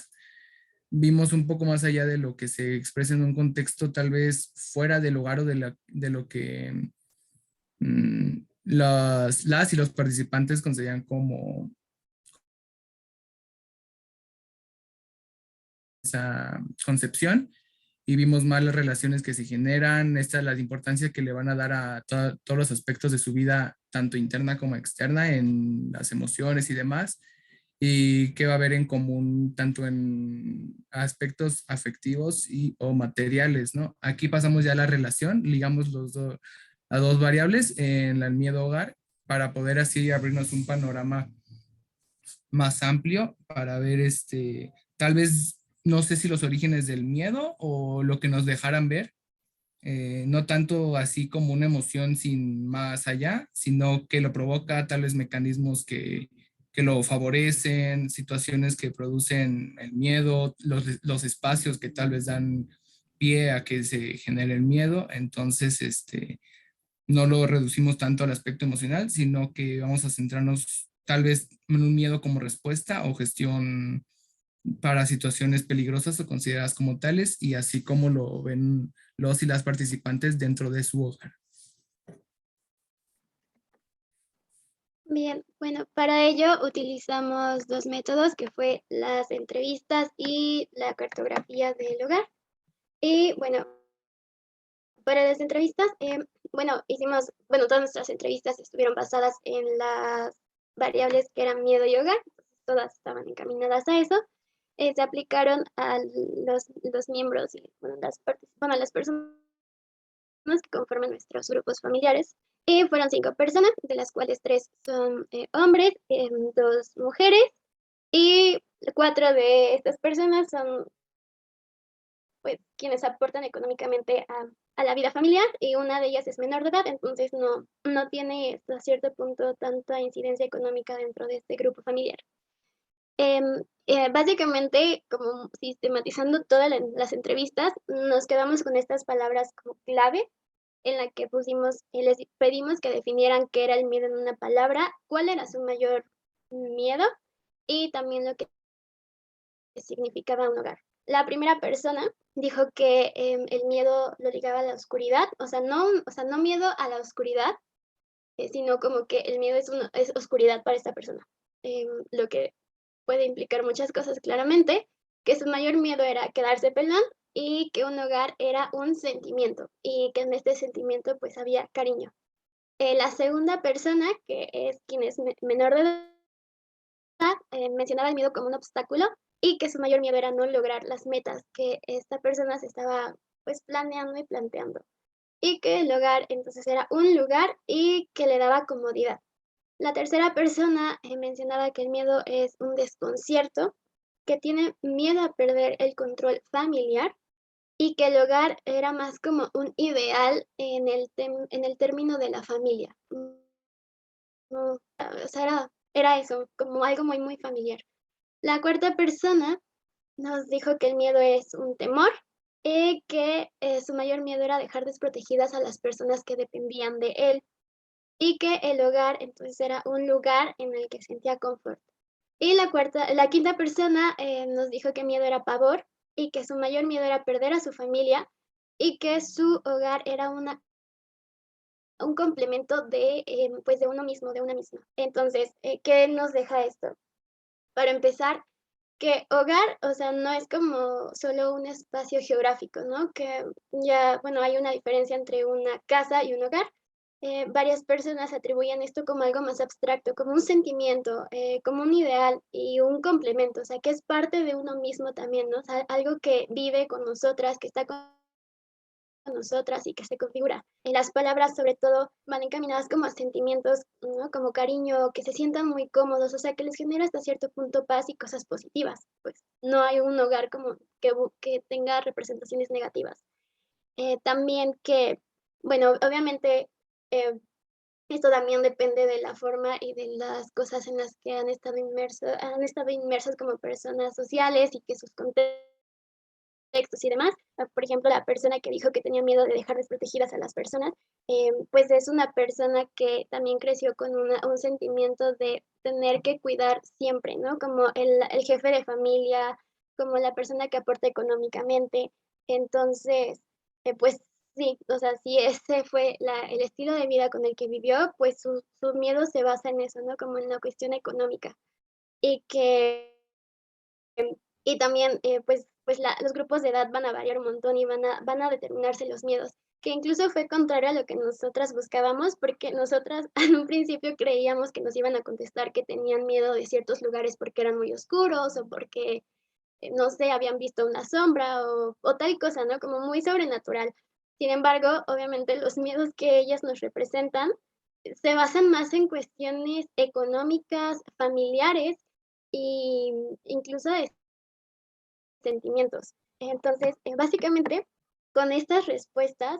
Vimos un poco más allá de lo que se expresa en un contexto tal vez fuera del hogar o de lo que las y los participantes consideran como esa concepción y vimos más las relaciones que se generan, la importancia que le van a dar a todos los aspectos de su vida, tanto interna como externa, en las emociones y demás, y qué va a haber en común tanto en aspectos afectivos o materiales, ¿no? Aquí pasamos ya a la relación, ligamos a dos variables en el miedo hogar para poder así abrirnos un panorama más amplio para ver tal vez, no sé si los orígenes del miedo o lo que nos dejaran ver, no tanto así como una emoción sin más allá, sino que lo provoca, tal vez mecanismos que lo favorecen, situaciones que producen el miedo, los espacios que tal vez dan pie a que se genere el miedo. Entonces, no lo reducimos tanto al aspecto emocional, sino que vamos a centrarnos tal vez en un miedo como respuesta o gestión para situaciones peligrosas o consideradas como tales, y así como lo ven los y las participantes dentro de su hogar. Bien, bueno, para ello utilizamos dos métodos, que fue las entrevistas y la cartografía del hogar. Y bueno, para las entrevistas, todas nuestras entrevistas estuvieron basadas en las variables que eran miedo y hogar, todas estaban encaminadas a eso. Se aplicaron a los miembros, las personas que conforman nuestros grupos familiares. Y fueron 5 personas, de las cuales 3 son hombres, 2 mujeres, y 4 de estas personas son pues quienes aportan económicamente a la vida familiar, y una de ellas es menor de edad, entonces no tiene hasta cierto punto tanta incidencia económica dentro de este grupo familiar. Básicamente, como sistematizando todas las entrevistas, nos quedamos con estas palabras como clave, en la que les pedimos que definieran qué era el miedo en una palabra, cuál era su mayor miedo y también lo que significaba un hogar. La primera persona dijo que el miedo lo ligaba a la oscuridad, o sea, no miedo a la oscuridad, sino como que el miedo es oscuridad para esta persona. Lo que puede implicar muchas cosas claramente, que su mayor miedo era quedarse pelón y que un hogar era un sentimiento y que en este sentimiento pues había cariño. La segunda persona, que es quien es menor de edad, mencionaba el miedo como un obstáculo y que su mayor miedo era no lograr las metas que esta persona se estaba pues planeando y planteando, y que el hogar entonces era un lugar y que le daba comodidad. La tercera persona mencionaba que el miedo es un desconcierto, que tiene miedo a perder el control familiar y que el hogar era más como un ideal en el término de la familia. No, o sea, era eso, como algo muy, muy familiar. La cuarta persona nos dijo que el miedo es un temor y que su mayor miedo era dejar desprotegidas a las personas que dependían de él, y que el hogar entonces era un lugar en el que sentía confort. Y la quinta persona nos dijo que miedo era pavor y que su mayor miedo era perder a su familia y que su hogar era un complemento pues de uno mismo, de una misma. Entonces, ¿qué nos deja esto? Para empezar, que hogar, o sea, no es como solo un espacio geográfico, ¿no? Que ya, bueno, hay una diferencia entre una casa y un hogar. Varias personas atribuyen esto como algo más abstracto, como un sentimiento, como un ideal y un complemento, o sea, que es parte de uno mismo también, ¿no? O sea, algo que vive con nosotras, que está con nosotras y que se configura. Las palabras sobre todo van encaminadas como a sentimientos, ¿no? Como cariño, que se sientan muy cómodos, o sea, que les genera hasta cierto punto paz y cosas positivas. Pues no hay un hogar como que tenga representaciones negativas. También que, bueno, obviamente esto también depende de la forma y de las cosas en las que han estado inmersas como personas sociales y que sus contextos y demás. Por ejemplo, la persona que dijo que tenía miedo de dejar desprotegidas a las personas, pues es una persona que también creció con un sentimiento de tener que cuidar siempre, ¿no? Como el jefe de familia, como la persona que aporta económicamente. Entonces, pues sí, o sea, si ese fue el estilo de vida con el que vivió, pues su miedo se basa en eso, ¿no? Como en la cuestión económica. Y que y también, pues, pues los grupos de edad van a variar un montón y van a determinarse los miedos, que incluso fue contrario a lo que nosotras buscábamos, porque nosotras en un principio creíamos que nos iban a contestar que tenían miedo de ciertos lugares porque eran muy oscuros o porque, no sé, habían visto una sombra o tal cosa, ¿no? Como muy sobrenatural. Sin embargo, obviamente los miedos que ellas nos representan se basan más en cuestiones económicas, familiares e incluso de sentimientos. Entonces, básicamente, con estas respuestas,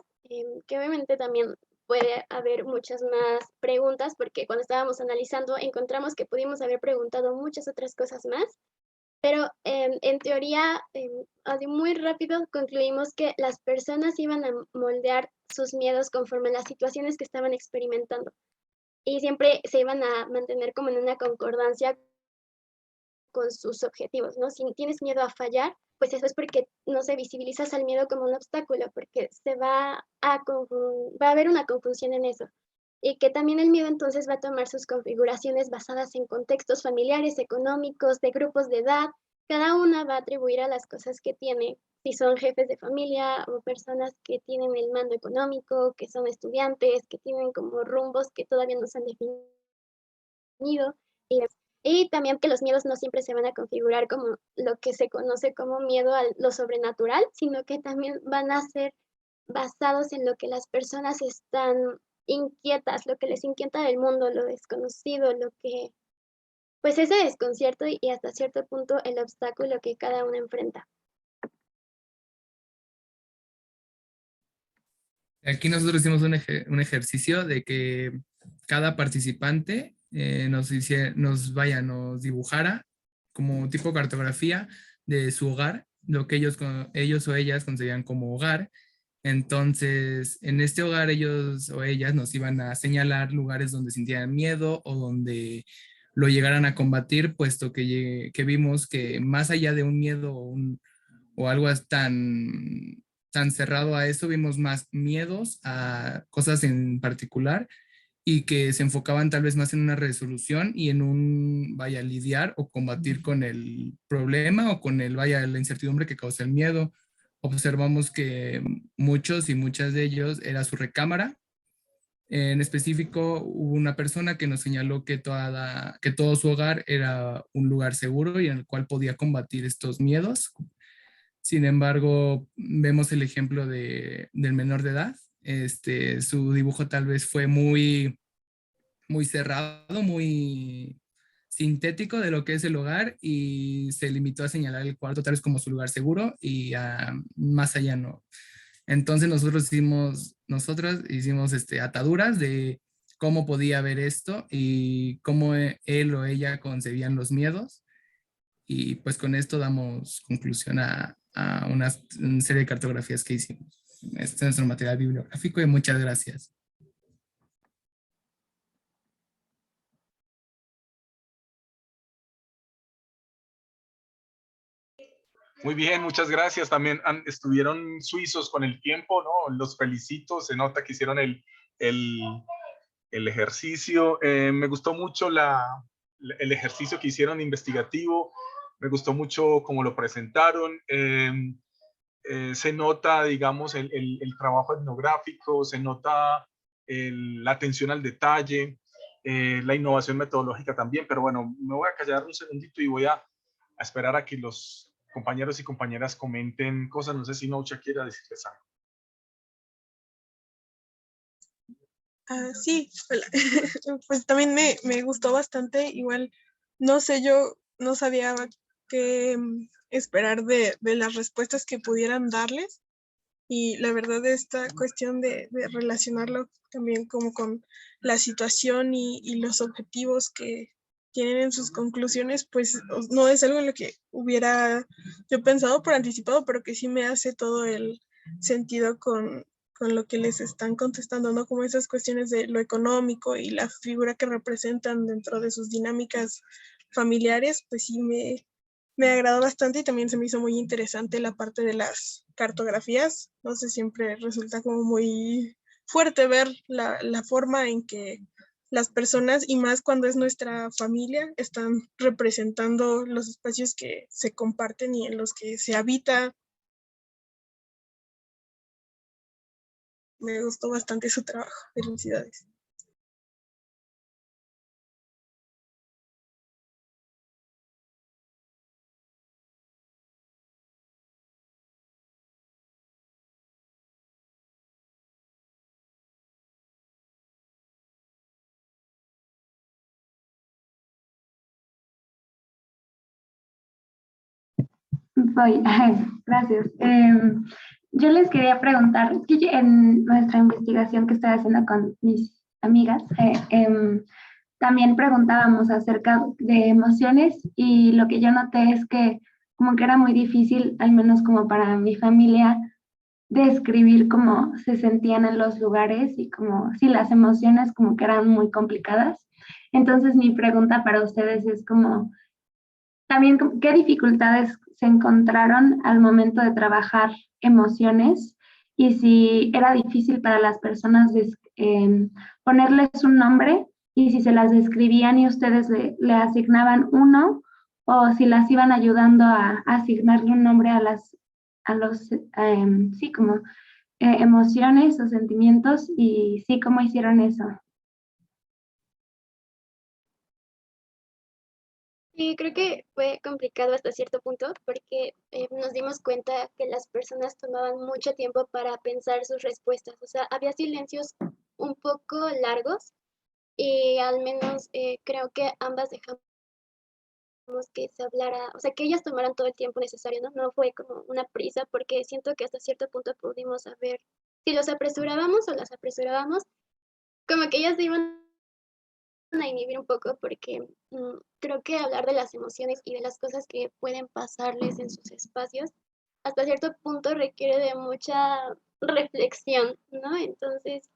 que obviamente también puede haber muchas más preguntas, porque cuando estábamos analizando encontramos que pudimos haber preguntado muchas otras cosas más, pero en teoría, así muy rápido concluimos que las personas iban a moldear sus miedos conforme a las situaciones que estaban experimentando y siempre se iban a mantener como en una concordancia con sus objetivos, ¿no? Si tienes miedo a fallar, pues eso es porque no se visibilizas al miedo como un obstáculo, porque va a haber una confusión en eso. Y que también el miedo entonces va a tomar sus configuraciones basadas en contextos familiares, económicos, de grupos de edad. Cada una va a atribuir a las cosas que tiene, si son jefes de familia o personas que tienen el mando económico, que son estudiantes, que tienen como rumbos que todavía no se han definido. Y también que los miedos no siempre se van a configurar como lo que se conoce como miedo a lo sobrenatural, sino que también van a ser basados en lo que las personas están inquietas, lo que les inquieta del mundo, lo desconocido, lo que, pues ese desconcierto y hasta cierto punto el obstáculo que cada uno enfrenta. Aquí nosotros hicimos un ejercicio de que cada participante nos dibujara como tipo cartografía de su hogar, lo que ellos o ellas concebían como hogar. Entonces, en este hogar ellos o ellas nos iban a señalar lugares donde sintieran miedo o donde lo llegaran a combatir, puesto que vimos que más allá de un miedo o algo tan cerrado a eso, vimos más miedos a cosas en particular y que se enfocaban tal vez más en una resolución y en lidiar o combatir con el problema o con la incertidumbre que causa el miedo. Observamos que muchos y muchas de ellos era su recámara. En específico, hubo una persona que nos señaló que todo su hogar era un lugar seguro y en el cual podía combatir estos miedos. Sin embargo, vemos el ejemplo del menor de edad. Su dibujo tal vez fue muy, muy cerrado, muy sintético de lo que es el hogar y se limitó a señalar el cuarto tal vez como su lugar seguro y más allá no. Entonces nosotros hicimos ataduras de cómo podía ver esto y cómo él o ella concebían los miedos. Y pues con esto damos conclusión a una serie de cartografías que hicimos. Este es nuestro material bibliográfico y muchas gracias. Muy bien, muchas gracias. También estuvieron suizos con el tiempo, ¿no? Los felicito, se nota que hicieron el ejercicio. Me gustó mucho el ejercicio que hicieron investigativo, me gustó mucho cómo lo presentaron. Se nota, digamos, el trabajo etnográfico, se nota la atención al detalle, la innovación metodológica también, pero bueno, me voy a callar un segundito y voy a esperar a que los compañeros y compañeras comenten cosas. No sé si Noucha quiera decirles algo. Sí, hola. Pues también me gustó bastante. Igual, no sé, yo no sabía qué esperar de las respuestas que pudieran darles. Y la verdad, esta cuestión de relacionarlo también como con la situación y los objetivos que tienen en sus conclusiones, pues no es algo en lo que hubiera yo pensado por anticipado, pero que sí me hace todo el sentido con lo que les están contestando, ¿no? Como esas cuestiones de lo económico y la figura que representan dentro de sus dinámicas familiares, pues sí me agradó bastante y también se me hizo muy interesante la parte de las cartografías. No sé, siempre resulta como muy fuerte ver la forma en que las personas, y más cuando es nuestra familia, están representando los espacios que se comparten y en los que se habita. Me gustó bastante su trabajo. Felicidades. Voy, gracias. Yo les quería preguntar, es que en nuestra investigación que estoy haciendo con mis amigas, también preguntábamos acerca de emociones y lo que yo noté es que como que era muy difícil, al menos como para mi familia, describir cómo se sentían en los lugares y como si las emociones como que eran muy complicadas. Entonces mi pregunta para ustedes es como también, ¿qué dificultades se encontraron al momento de trabajar emociones? Y si era difícil para las personas ponerles un nombre y si se las describían y ustedes le asignaban uno o si las iban ayudando a asignarle un nombre a los, sí, como emociones o sentimientos y sí, ¿cómo hicieron eso? Sí, creo que fue complicado hasta cierto punto porque nos dimos cuenta que las personas tomaban mucho tiempo para pensar sus respuestas. O sea, había silencios un poco largos y al menos creo que ambas dejamos que se hablara, o sea, que ellas tomaran todo el tiempo necesario, ¿no? No fue como una prisa porque siento que hasta cierto punto pudimos saber si los apresurábamos o las apresurábamos, como que ellas se iban a inhibir un poco porque creo que hablar de las emociones y de las cosas que pueden pasarles en sus espacios hasta cierto punto requiere de mucha reflexión, ¿no? Entonces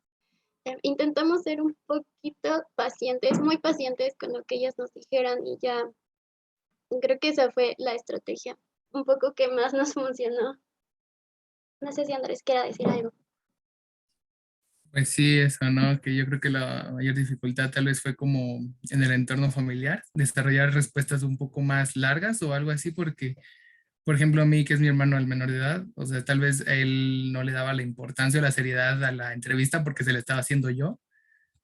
intentamos ser un poquito pacientes, muy pacientes con lo que ellas nos dijeran y ya creo que esa fue la estrategia, un poco que más nos funcionó. No sé si Andrés quiera decir algo. Pues sí, eso, ¿no? Que yo creo que la mayor dificultad tal vez fue como en el entorno familiar, desarrollar respuestas un poco más largas o algo así, porque, por ejemplo, a mí, que es mi hermano el menor de edad, o sea, tal vez él no le daba la importancia o la seriedad a la entrevista porque se le estaba haciendo yo.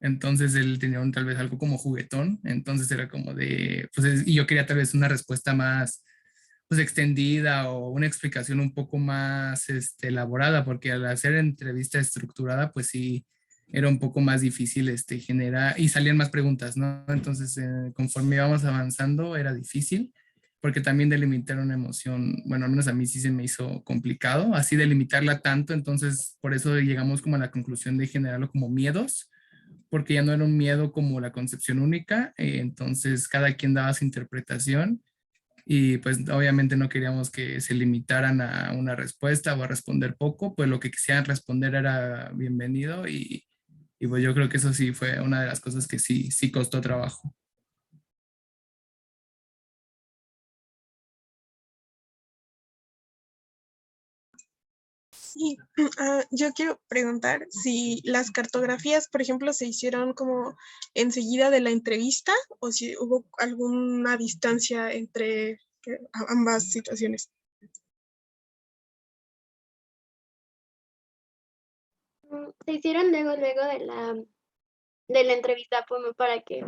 Entonces él tenía tal vez algo como juguetón, entonces era como de, pues, y yo quería tal vez una respuesta más, pues, extendida o una explicación un poco más elaborada, porque al hacer entrevista estructurada, pues sí, era un poco más difícil generar, y salían más preguntas, ¿no? Entonces, conforme íbamos avanzando, era difícil, porque también delimitar una emoción, bueno, al menos a mí sí se me hizo complicado, así delimitarla tanto, entonces por eso llegamos como a la conclusión de generarlo como miedos, porque ya no era un miedo como la concepción única, entonces cada quien daba su interpretación y pues obviamente no queríamos que se limitaran a una respuesta o a responder poco, pues lo que quisieran responder era bienvenido y pues yo creo que eso sí fue una de las cosas que sí costó trabajo. Sí, yo quiero preguntar si las cartografías, por ejemplo, se hicieron como enseguida de la entrevista o si hubo alguna distancia entre ambas situaciones. Se hicieron luego de la entrevista como para que,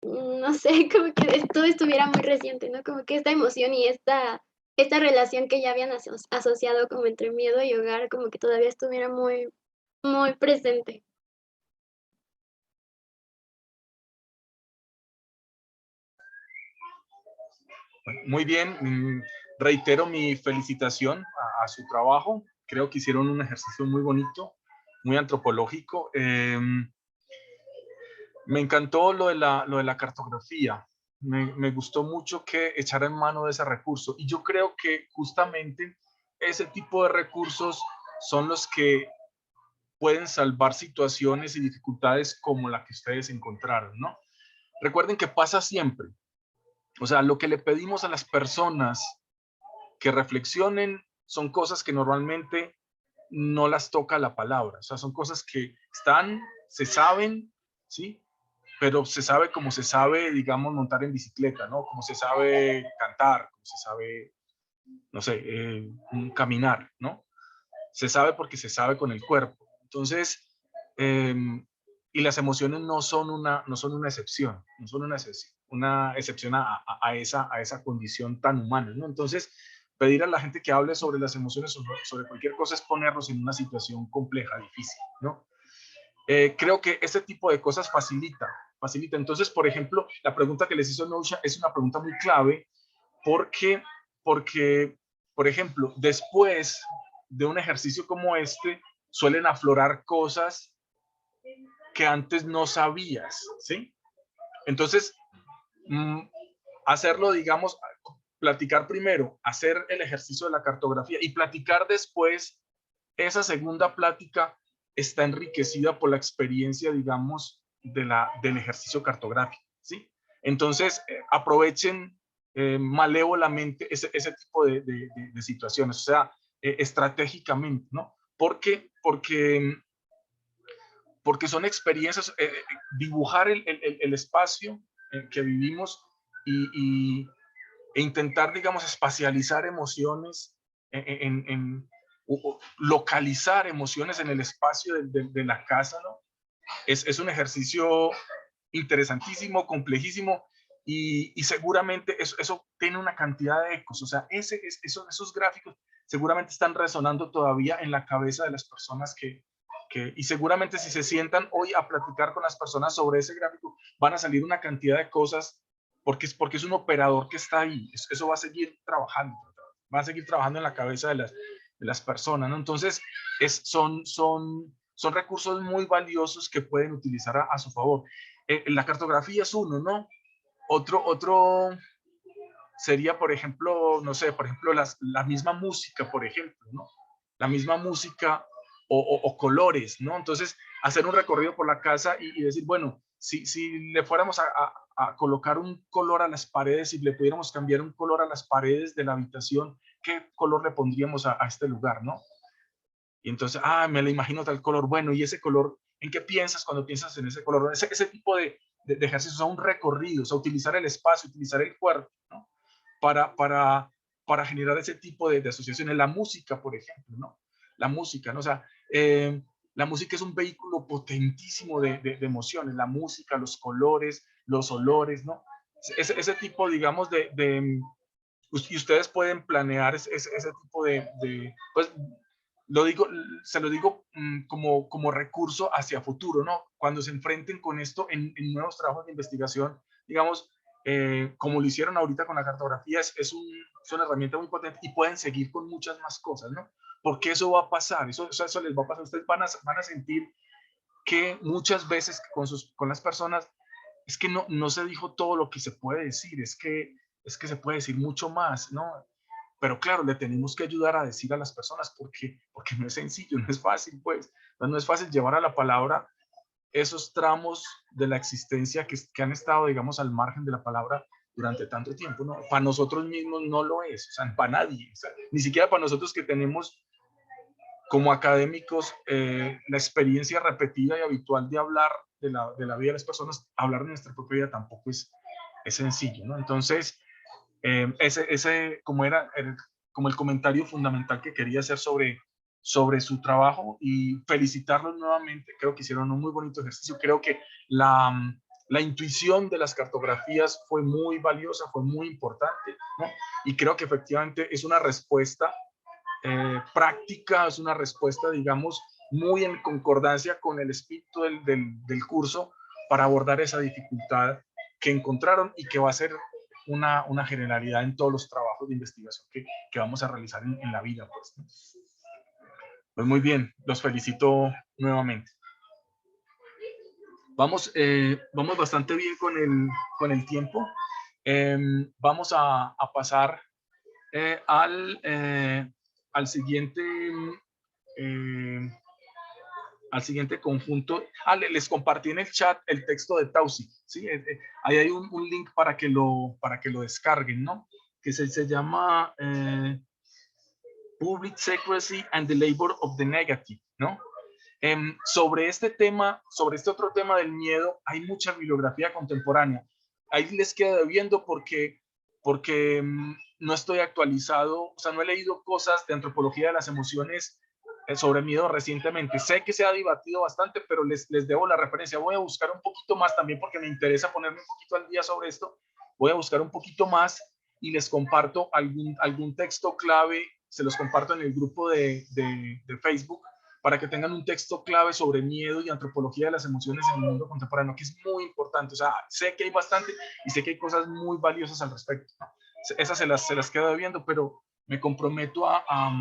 no sé, como que todo estuviera muy reciente, ¿no? Como que esta emoción y esta relación que ya habían asociado como entre miedo y hogar, como que todavía estuviera muy, muy presente. Muy bien, reitero mi felicitación a su trabajo. Creo que hicieron un ejercicio muy bonito, muy antropológico. Me encantó lo de la cartografía. Me gustó mucho que echaran mano de ese recurso. Y yo creo que justamente ese tipo de recursos son los que pueden salvar situaciones y dificultades como la que ustedes encontraron, ¿no? Recuerden que pasa siempre. O sea, lo que le pedimos a las personas que reflexionen son cosas que normalmente no las toca la palabra. O sea, son cosas que están, se saben, ¿sí? pero se sabe como se sabe, digamos, montar en bicicleta, ¿no? Como se sabe cantar, como se sabe, no sé, caminar, ¿no? Se sabe porque se sabe con el cuerpo. Entonces, y las emociones no son una excepción, no son una excepción a esa condición tan humana, ¿no? Entonces, pedir a la gente que hable sobre las emociones, sobre cualquier cosa, es ponernos en una situación compleja, difícil, ¿no? Creo que este tipo de cosas facilita. Entonces, por ejemplo, la pregunta que les hizo Nousha es una pregunta muy clave porque, por ejemplo, después de un ejercicio como este, suelen aflorar cosas que antes no sabías, ¿sí? Entonces, hacerlo, digamos, platicar primero, hacer el ejercicio de la cartografía y platicar después, esa segunda plática está enriquecida por la experiencia, digamos, del ejercicio cartográfico, ¿sí? Entonces, aprovechen malévolamente ese tipo de situaciones, o sea, estratégicamente, ¿no? Porque son experiencias, dibujar el espacio en que vivimos e intentar, digamos, espacializar emociones, localizar emociones en el espacio de la casa, ¿no? Es un ejercicio interesantísimo, complejísimo, y seguramente eso tiene una cantidad de ecos, o sea, esos gráficos seguramente están resonando todavía en la cabeza de las personas y seguramente si se sientan hoy a platicar con las personas sobre ese gráfico, van a salir una cantidad de cosas, porque es un operador que está ahí, eso va a seguir trabajando en la cabeza de las personas, ¿no? Entonces, son recursos muy valiosos que pueden utilizar a su favor. La cartografía es uno, ¿no? Otro sería, por ejemplo, no sé, por ejemplo, la misma música, por ejemplo, ¿no? La misma música o colores, ¿no? Entonces, hacer un recorrido por la casa y decir, bueno, si le fuéramos a colocar un color a las paredes, si le pudiéramos cambiar un color a las paredes de la habitación, ¿qué color le pondríamos a este lugar, no? Y entonces, me lo imagino tal color, bueno, y ese color, ¿en qué piensas cuando piensas en ese color? Ese tipo de ejercicios, o sea, un recorrido, o sea, utilizar el espacio, utilizar el cuerpo, ¿no? Para generar ese tipo de asociaciones. La música, por ejemplo, ¿no? La música, ¿no? O sea, la música es un vehículo potentísimo de emociones, la música, los colores, los olores, ¿no? Ese tipo, digamos, y ustedes pueden planear ese tipo pues, se lo digo como recurso hacia futuro, ¿no? Cuando se enfrenten con esto en nuevos trabajos de investigación, digamos, como lo hicieron ahorita con la cartografía, es una herramienta muy potente y pueden seguir con muchas más cosas, ¿no? Porque eso va a pasar, eso les va a pasar. Ustedes van a sentir que muchas veces con las personas es que no se dijo todo lo que se puede decir, es que se puede decir mucho más, ¿no? Pero claro, le tenemos que ayudar a decir a las personas porque no es sencillo, no es fácil, pues. No es fácil llevar a la palabra esos tramos de la existencia que han estado, digamos, al margen de la palabra durante tanto tiempo, ¿no? Para nosotros mismos no lo es, o sea, para nadie, o sea, ni siquiera para nosotros que tenemos como académicos la experiencia repetida y habitual de hablar de la vida de las personas, hablar de nuestra propia vida tampoco es sencillo, ¿no? Entonces, ese como como el comentario fundamental que quería hacer sobre su trabajo y felicitarlos nuevamente. Creo que hicieron un muy bonito ejercicio. Creo que la intuición de las cartografías fue muy valiosa, fue muy importante, ¿no? Y creo que efectivamente es una respuesta práctica, es una respuesta, digamos, muy en concordancia con el espíritu del curso para abordar esa dificultad que encontraron y que va a ser una generalidad en todos los trabajos de investigación que vamos a realizar en la vida, pues, ¿no? Pues muy bien, los felicito nuevamente. Vamos bastante bien con el tiempo. Vamos a pasar al siguiente conjunto. Les compartí en el chat el texto de Taussig, ¿sí? Ahí hay un link para que lo descarguen, ¿no? Que se llama Public Secrecy and the Labor of the Negative, ¿no? Sobre este tema, sobre este otro tema del miedo, hay mucha bibliografía contemporánea. Ahí les quedo debiendo porque no estoy actualizado, o sea, no he leído cosas de antropología de las emociones sobre miedo recientemente. Sé que se ha debatido bastante, pero les debo la referencia. Voy a buscar un poquito más también porque me interesa ponerme un poquito al día sobre esto. Voy a buscar un poquito más y les comparto algún texto clave, se los comparto en el grupo de Facebook para que tengan un texto clave sobre miedo y antropología de las emociones en el mundo contemporáneo, que es muy importante. O sea, sé que hay bastante y sé que hay cosas muy valiosas al respecto. Esas se las quedo debiendo, pero me comprometo a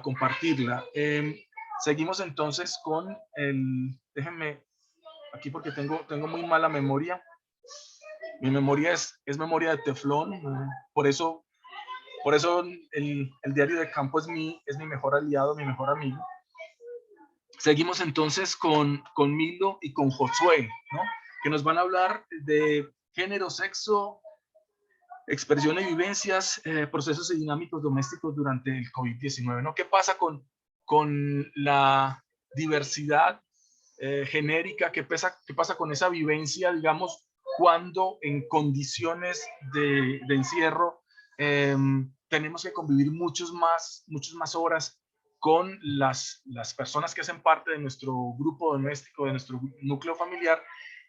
compartirla. Seguimos entonces con déjenme aquí porque tengo muy mala memoria. Mi memoria es memoria de teflón, por eso el diario de campo es mi mejor aliado, mi mejor amigo. Seguimos entonces con Milo y con Josué, ¿no? Que nos van a hablar de género, sexo, expresiones y vivencias, procesos y dinámicos domésticos durante el COVID-19, ¿no? ¿Qué pasa con la diversidad genérica? ¿Qué pasa con esa vivencia, digamos, cuando en condiciones de encierro tenemos que convivir muchas más horas con las personas que hacen parte de nuestro grupo doméstico, de nuestro núcleo familiar,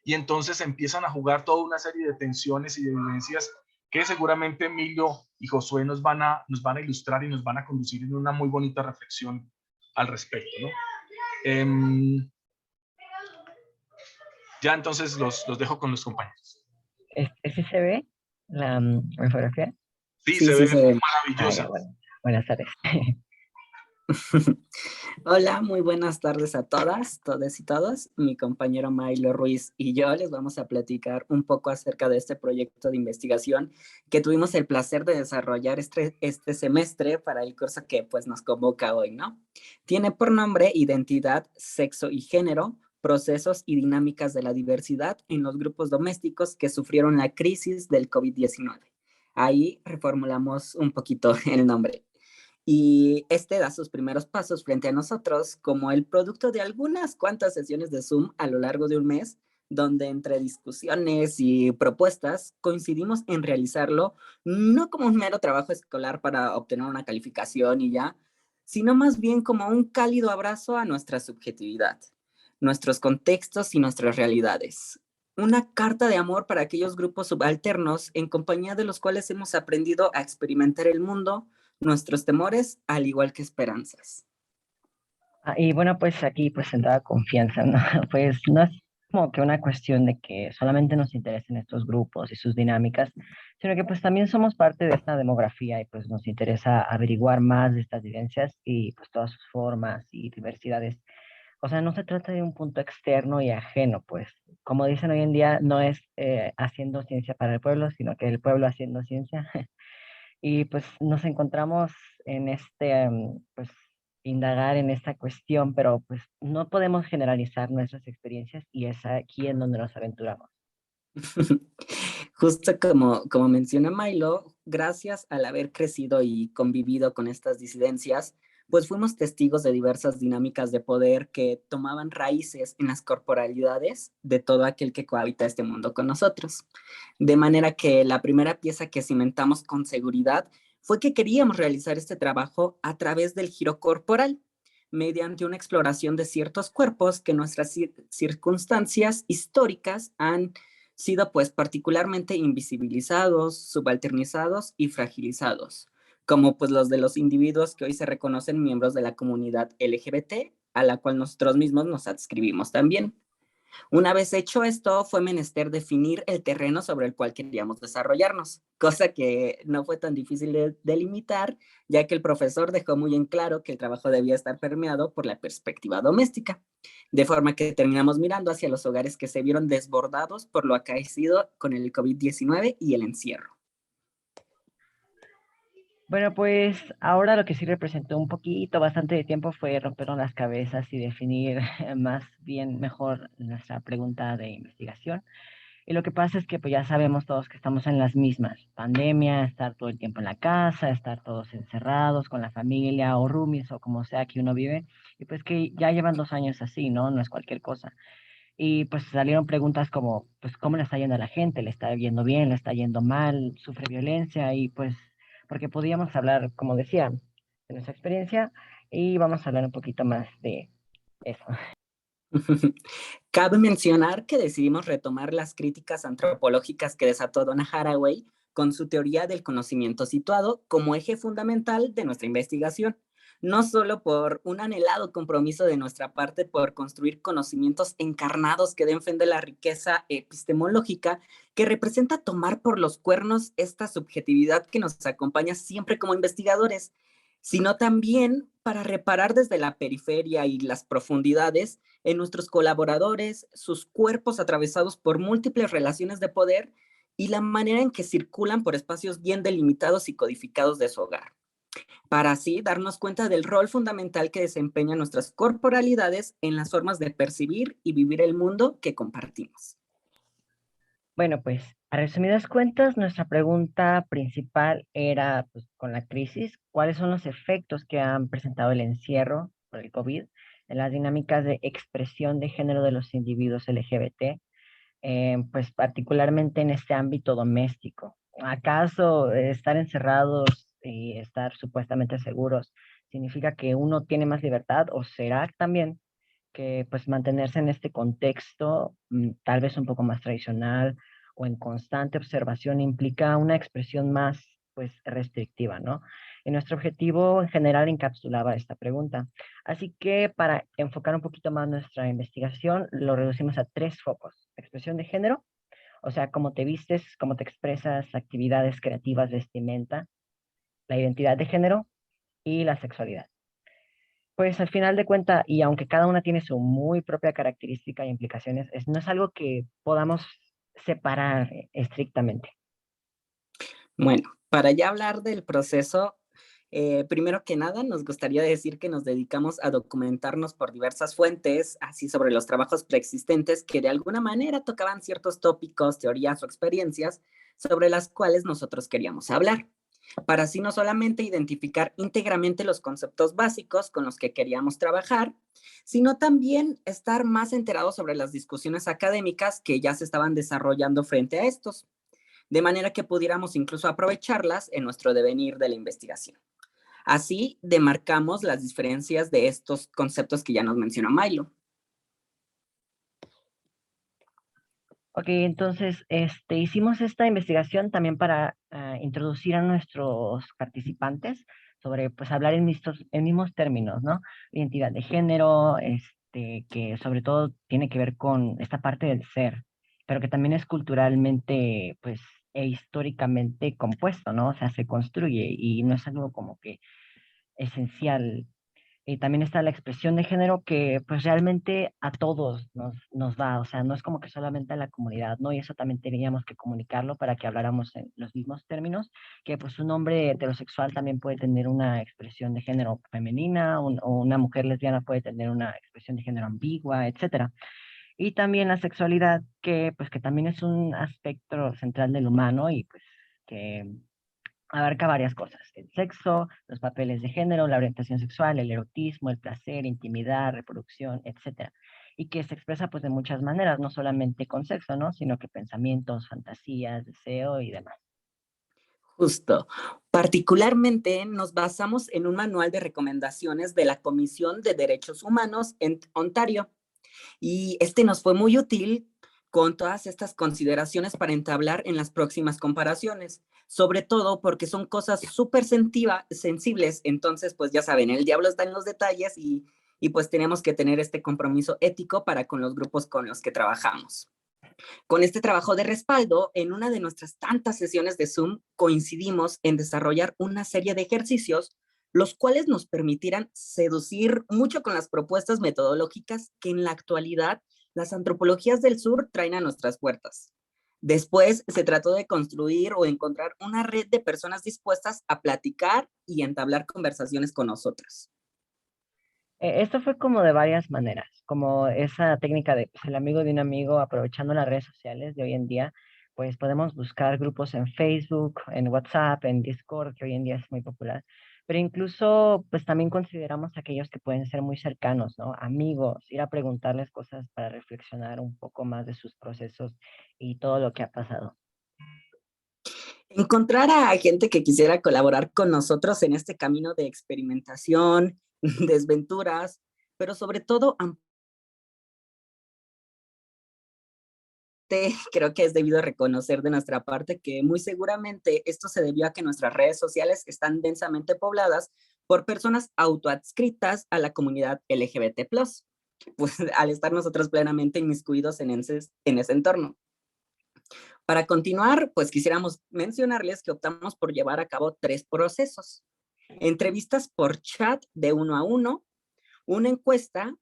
y entonces empiezan a jugar toda una serie de tensiones y de vivencias que seguramente Milo y Josué nos van a ilustrar y nos van a conducir en una muy bonita reflexión al respecto, ¿no? Ya entonces los dejo con los compañeros. ¿Sí se ve la infografía? Sí, se ve se ve. maravillosa. Bueno, buenas tardes. Hola, muy buenas tardes a todas, todes y todos. Mi compañero Milo Ruiz y yo les vamos a platicar un poco acerca de este proyecto de investigación que tuvimos el placer de desarrollar este semestre para el curso que pues nos convoca hoy, ¿no? Tiene por nombre Identidad, Sexo y Género, procesos y dinámicas de la diversidad en los grupos domésticos que sufrieron la crisis del COVID-19. Ahí reformulamos un poquito el nombre. Y este da sus primeros pasos frente a nosotros como el producto de algunas cuantas sesiones de Zoom a lo largo de un mes, donde entre discusiones y propuestas coincidimos en realizarlo no como un mero trabajo escolar para obtener una calificación y ya, sino más bien como un cálido abrazo a nuestra subjetividad, nuestros contextos y nuestras realidades. Una carta de amor para aquellos grupos subalternos en compañía de los cuales hemos aprendido a experimentar el mundo, nuestros temores, al igual que esperanzas. Y bueno, pues aquí pues entrada confianza, ¿no? Pues no es como que una cuestión de que solamente nos interesen estos grupos y sus dinámicas, sino que pues también somos parte de esta demografía y pues nos interesa averiguar más de estas vivencias y pues todas sus formas y diversidades. O sea, no se trata de un punto externo y ajeno, pues como dicen hoy en día, no es haciendo ciencia para el pueblo, sino que el pueblo haciendo ciencia. Y pues nos encontramos en pues, indagar en esta cuestión, pero pues no podemos generalizar nuestras experiencias y es aquí en donde nos aventuramos. Justo como menciona Milo, gracias al haber crecido y convivido con estas disidencias, pues fuimos testigos de diversas dinámicas de poder que tomaban raíces en las corporalidades de todo aquel que cohabita este mundo con nosotros. De manera que la primera pieza que cimentamos con seguridad fue que queríamos realizar este trabajo a través del giro corporal, mediante una exploración de ciertos cuerpos que nuestras circunstancias históricas han sido pues particularmente invisibilizados, subalternizados y fragilizados, como pues los de los individuos que hoy se reconocen miembros de la comunidad LGBT, a la cual nosotros mismos nos adscribimos también. Una vez hecho esto, fue menester definir el terreno sobre el cual queríamos desarrollarnos, cosa que no fue tan difícil de delimitar, ya que el profesor dejó muy en claro que el trabajo debía estar permeado por la perspectiva doméstica, de forma que terminamos mirando hacia los hogares que se vieron desbordados por lo acaecido con el COVID-19 y el encierro. Bueno, pues ahora lo que sí representó un poquito, bastante de tiempo fue romper las cabezas y definir más bien mejor nuestra pregunta de investigación. Y lo que pasa es que pues ya sabemos todos que estamos en las mismas. Pandemia, estar todo el tiempo en la casa, estar todos encerrados con la familia o roomies o como sea que uno vive. Y pues que ya llevan 2 años así, ¿no? No es cualquier cosa. Y pues salieron preguntas como, pues, ¿cómo le está yendo a la gente? ¿Le está yendo bien? ¿Le está yendo mal? ¿Sufre violencia? Y pues, porque podíamos hablar, como decía, de nuestra experiencia y vamos a hablar un poquito más de eso. Cabe mencionar que decidimos retomar las críticas antropológicas que desató Donna Haraway con su teoría del conocimiento situado como eje fundamental de nuestra investigación, no solo por un anhelado compromiso de nuestra parte por construir conocimientos encarnados que den fe de la riqueza epistemológica que representa tomar por los cuernos esta subjetividad que nos acompaña siempre como investigadores, sino también para reparar desde la periferia y las profundidades en nuestros colaboradores, sus cuerpos atravesados por múltiples relaciones de poder y la manera en que circulan por espacios bien delimitados y codificados de su hogar, para así darnos cuenta del rol fundamental que desempeñan nuestras corporalidades en las formas de percibir y vivir el mundo que compartimos. Bueno, pues a resumidas cuentas, nuestra pregunta principal era, pues, con la crisis, ¿cuáles son los efectos que han presentado el encierro por el COVID en las dinámicas de expresión de género de los individuos LGBT, pues particularmente en este ámbito doméstico? ¿Acaso estar encerrados y estar supuestamente seguros significa que uno tiene más libertad o será también que pues mantenerse en este contexto tal vez un poco más tradicional o en constante observación implica una expresión más pues restrictiva, ¿no? Y nuestro objetivo en general encapsulaba esta pregunta. Así que para enfocar un poquito más nuestra investigación, lo reducimos a 3 focos: expresión de género, o sea, cómo te vistes, cómo te expresas, actividades creativas, vestimenta, la identidad de género y la sexualidad. Pues al final de cuentas, y aunque cada una tiene su muy propia característica e implicaciones, no es algo que podamos separar estrictamente. Bueno, para ya hablar del proceso, primero que nada nos gustaría decir que nos dedicamos a documentarnos por diversas fuentes, así sobre los trabajos preexistentes que de alguna manera tocaban ciertos tópicos, teorías o experiencias sobre las cuales nosotros queríamos hablar, para así no solamente identificar íntegramente los conceptos básicos con los que queríamos trabajar, sino también estar más enterados sobre las discusiones académicas que ya se estaban desarrollando frente a estos, de manera que pudiéramos incluso aprovecharlas en nuestro devenir de la investigación. Así demarcamos las diferencias de estos conceptos que ya nos mencionó Milo. Ok, entonces hicimos esta investigación también para introducir a nuestros participantes sobre, pues, hablar en mismos términos, ¿no? Identidad de género, que sobre todo tiene que ver con esta parte del ser, pero que también es culturalmente, pues, e históricamente compuesto, ¿no? O sea, se construye y no es algo como que esencial. Y también está la expresión de género que pues realmente a todos nos da, o sea, no es como que solamente a la comunidad, ¿no? Y eso también teníamos que comunicarlo para que habláramos en los mismos términos, que pues un hombre heterosexual también puede tener una expresión de género femenina, o una mujer lesbiana puede tener una expresión de género ambigua, etcétera. Y también la sexualidad, que pues que también es un aspecto central del humano y pues que abarca varias cosas: el sexo, los papeles de género, la orientación sexual, el erotismo, el placer, intimidad, reproducción, etcétera. Y que se expresa pues de muchas maneras, no solamente con sexo, ¿no? Sino que pensamientos, fantasías, deseo y demás. Justo. Particularmente nos basamos en un manual de recomendaciones de la Comisión de Derechos Humanos en Ontario. Y este nos fue muy útil con todas estas consideraciones para entablar en las próximas comparaciones, sobre todo porque son cosas súper sensibles, entonces pues ya saben, el diablo está en los detalles y pues tenemos que tener este compromiso ético para con los grupos con los que trabajamos. Con este trabajo de respaldo, en una de nuestras tantas sesiones de Zoom, coincidimos en desarrollar una serie de ejercicios, los cuales nos permitirán seducir mucho con las propuestas metodológicas que en la actualidad las antropologías del sur traen a nuestras puertas. Después se trató de construir o encontrar una red de personas dispuestas a platicar y entablar conversaciones con nosotros. Esto fue como de varias maneras, como esa técnica de pues, el amigo de un amigo, aprovechando las redes sociales de hoy en día, pues podemos buscar grupos en Facebook, en WhatsApp, en Discord, que hoy en día es muy popular, pero incluso pues también consideramos aquellos que pueden ser muy cercanos, ¿no? Amigos, ir a preguntarles cosas para reflexionar un poco más de sus procesos y todo lo que ha pasado. Encontrar a gente que quisiera colaborar con nosotros en este camino de experimentación, desventuras, pero sobre todo creo que es debido reconocer de nuestra parte que muy seguramente esto se debió a que nuestras redes sociales están densamente pobladas por personas autoadscritas a la comunidad LGBT+, pues al estar nosotros plenamente inmiscuidos en ese entorno. Para continuar, pues quisiéramos mencionarles que optamos por llevar a cabo 3 procesos. Entrevistas por chat de 1 a 1, una encuesta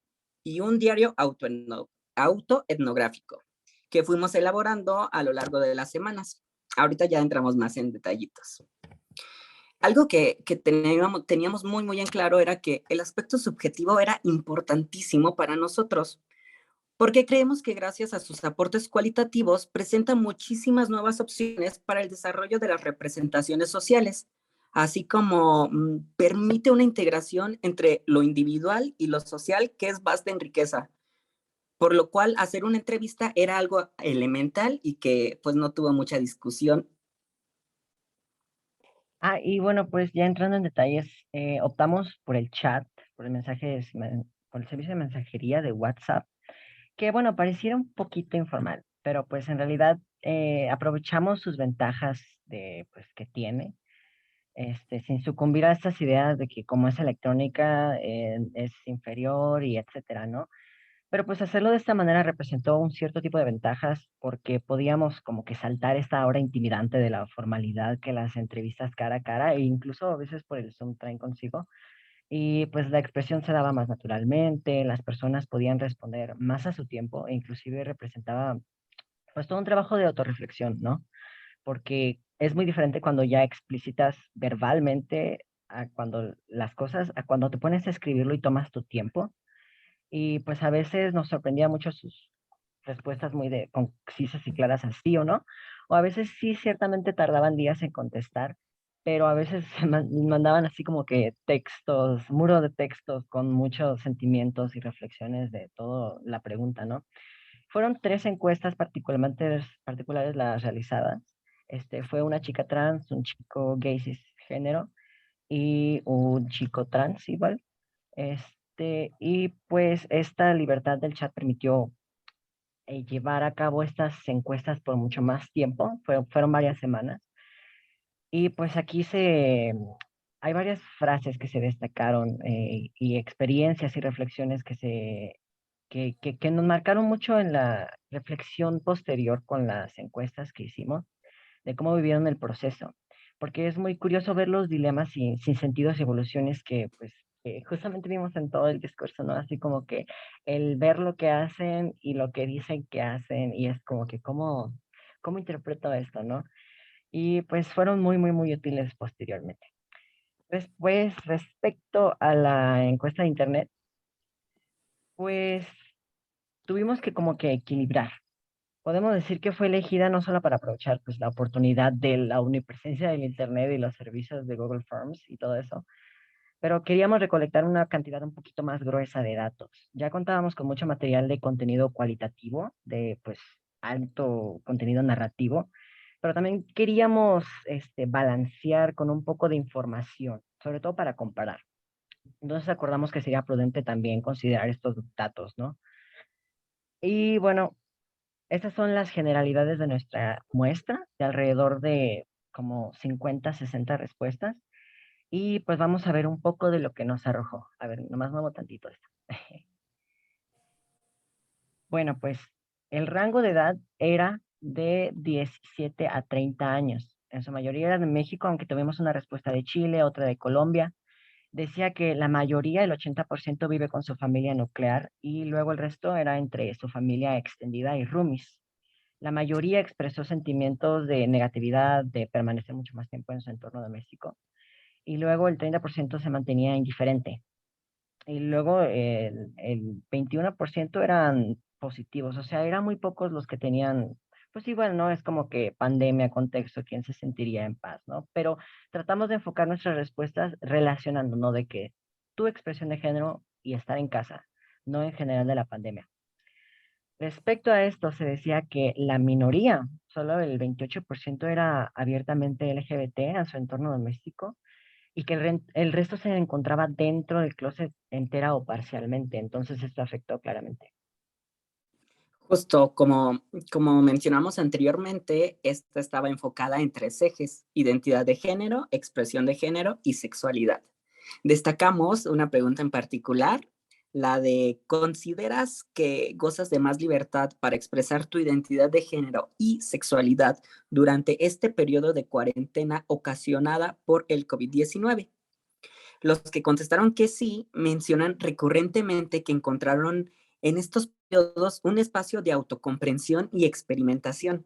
y un diario autoetnográfico que fuimos elaborando a lo largo de las semanas. Ahorita ya entramos más en detallitos. Algo que teníamos muy, muy en claro era que el aspecto subjetivo era importantísimo para nosotros, porque creemos que gracias a sus aportes cualitativos presenta muchísimas nuevas opciones para el desarrollo de las representaciones sociales, así como permite una integración entre lo individual y lo social que es vasta en riqueza, por lo cual hacer una entrevista era algo elemental y que pues no tuvo mucha discusión. Y bueno, pues ya entrando en detalles, optamos por el chat, por por el servicio de mensajería de WhatsApp, que bueno, pareciera un poquito informal, pero pues en realidad aprovechamos sus ventajas pues, que tiene, sin sucumbir a estas ideas de que como es electrónica es inferior y etcétera, ¿no? Pero pues hacerlo de esta manera representó un cierto tipo de ventajas porque podíamos como que saltar esta hora intimidante de la formalidad que las entrevistas cara a cara e incluso a veces por el Zoom traen consigo. Y pues la expresión se daba más naturalmente, las personas podían responder más a su tiempo e inclusive representaba pues todo un trabajo de autorreflexión, ¿no? Porque es muy diferente cuando ya explicitas verbalmente a cuando las cosas, a cuando te pones a escribirlo y tomas tu tiempo. Y pues a veces nos sorprendía mucho sus respuestas muy concisas y claras así o no. O a veces sí, ciertamente tardaban días en contestar, pero a veces mandaban así como que textos, muro de textos con muchos sentimientos y reflexiones de toda la pregunta, ¿no? Fueron 3 encuestas particulares las realizadas. Fue una chica trans, un chico gay cisgénero y un chico trans igual. Y pues esta libertad del chat permitió llevar a cabo estas encuestas por mucho más tiempo, fueron varias semanas. Y pues hay varias frases que se destacaron y experiencias y reflexiones que nos marcaron mucho en la reflexión posterior con las encuestas que hicimos de cómo vivieron el proceso, porque es muy curioso ver los dilemas sin sentidos y evoluciones que pues justamente vimos en todo el discurso, ¿no? Así como que el ver lo que hacen y lo que dicen que hacen y es como que cómo interpreto esto, ¿no? Y pues fueron muy, muy, muy útiles posteriormente. Después, respecto a la encuesta de internet, pues tuvimos que como que equilibrar. Podemos decir que fue elegida no solo para aprovechar pues, la oportunidad de la omnipresencia del Internet y los servicios de Google Forms y todo eso, pero queríamos recolectar una cantidad un poquito más gruesa de datos. Ya contábamos con mucho material de contenido cualitativo, de pues alto contenido narrativo, pero también queríamos balancear con un poco de información, sobre todo para comparar. Entonces acordamos que sería prudente también considerar estos datos, ¿no? Y bueno, estas son las generalidades de nuestra muestra, de alrededor de como 50, 60 respuestas. Y pues vamos a ver un poco de lo que nos arrojó. A ver, nomás muevo tantito esto. Bueno, pues el rango de edad era de 17 a 30 años. En su mayoría era de México, aunque tuvimos una respuesta de Chile, otra de Colombia. Decía que la mayoría, el 80%, vive con su familia nuclear y luego el resto era entre su familia extendida y roomies. La mayoría expresó sentimientos de negatividad, de permanecer mucho más tiempo en su entorno doméstico. Y luego el 30% se mantenía indiferente. y luego el 21% eran positivos, o sea, eran muy pocos los que tenían, pues igual, ¿no? Es como que pandemia, contexto, quién se sentiría en paz, ¿no? Pero tratamos de enfocar nuestras respuestas relacionando, ¿no? De que tu expresión de género y estar en casa, no en general de la pandemia. Respecto a esto, se decía que la minoría, solo el 28% era abiertamente LGBT en su entorno doméstico y que el resto se encontraba dentro del closet entera o parcialmente. Entonces esto afectó claramente. Justo como mencionamos anteriormente, esta estaba enfocada en tres ejes: identidad de género, expresión de género y sexualidad. Destacamos una pregunta en particular, la de: ¿consideras que gozas de más libertad para expresar tu identidad de género y sexualidad durante este periodo de cuarentena ocasionada por el COVID-19? Los que contestaron que sí mencionan recurrentemente que encontraron en estos periodos un espacio de autocomprensión y experimentación.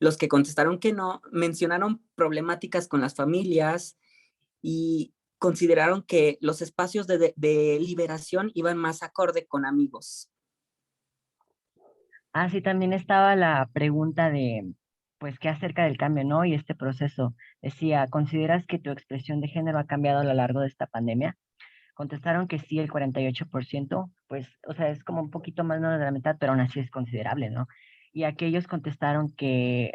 Los que contestaron que no mencionaron problemáticas con las familias y consideraron que los espacios de liberación iban más acorde con amigos. Ah, sí, también estaba la pregunta de, pues, ¿qué acerca del cambio, no? Y este proceso. Decía, ¿consideras que tu expresión de género ha cambiado a lo largo de esta pandemia? Contestaron que sí, el 48%, pues, o sea, es como un poquito más menos de la mitad, pero aún así es considerable, ¿no? Y aquellos contestaron que,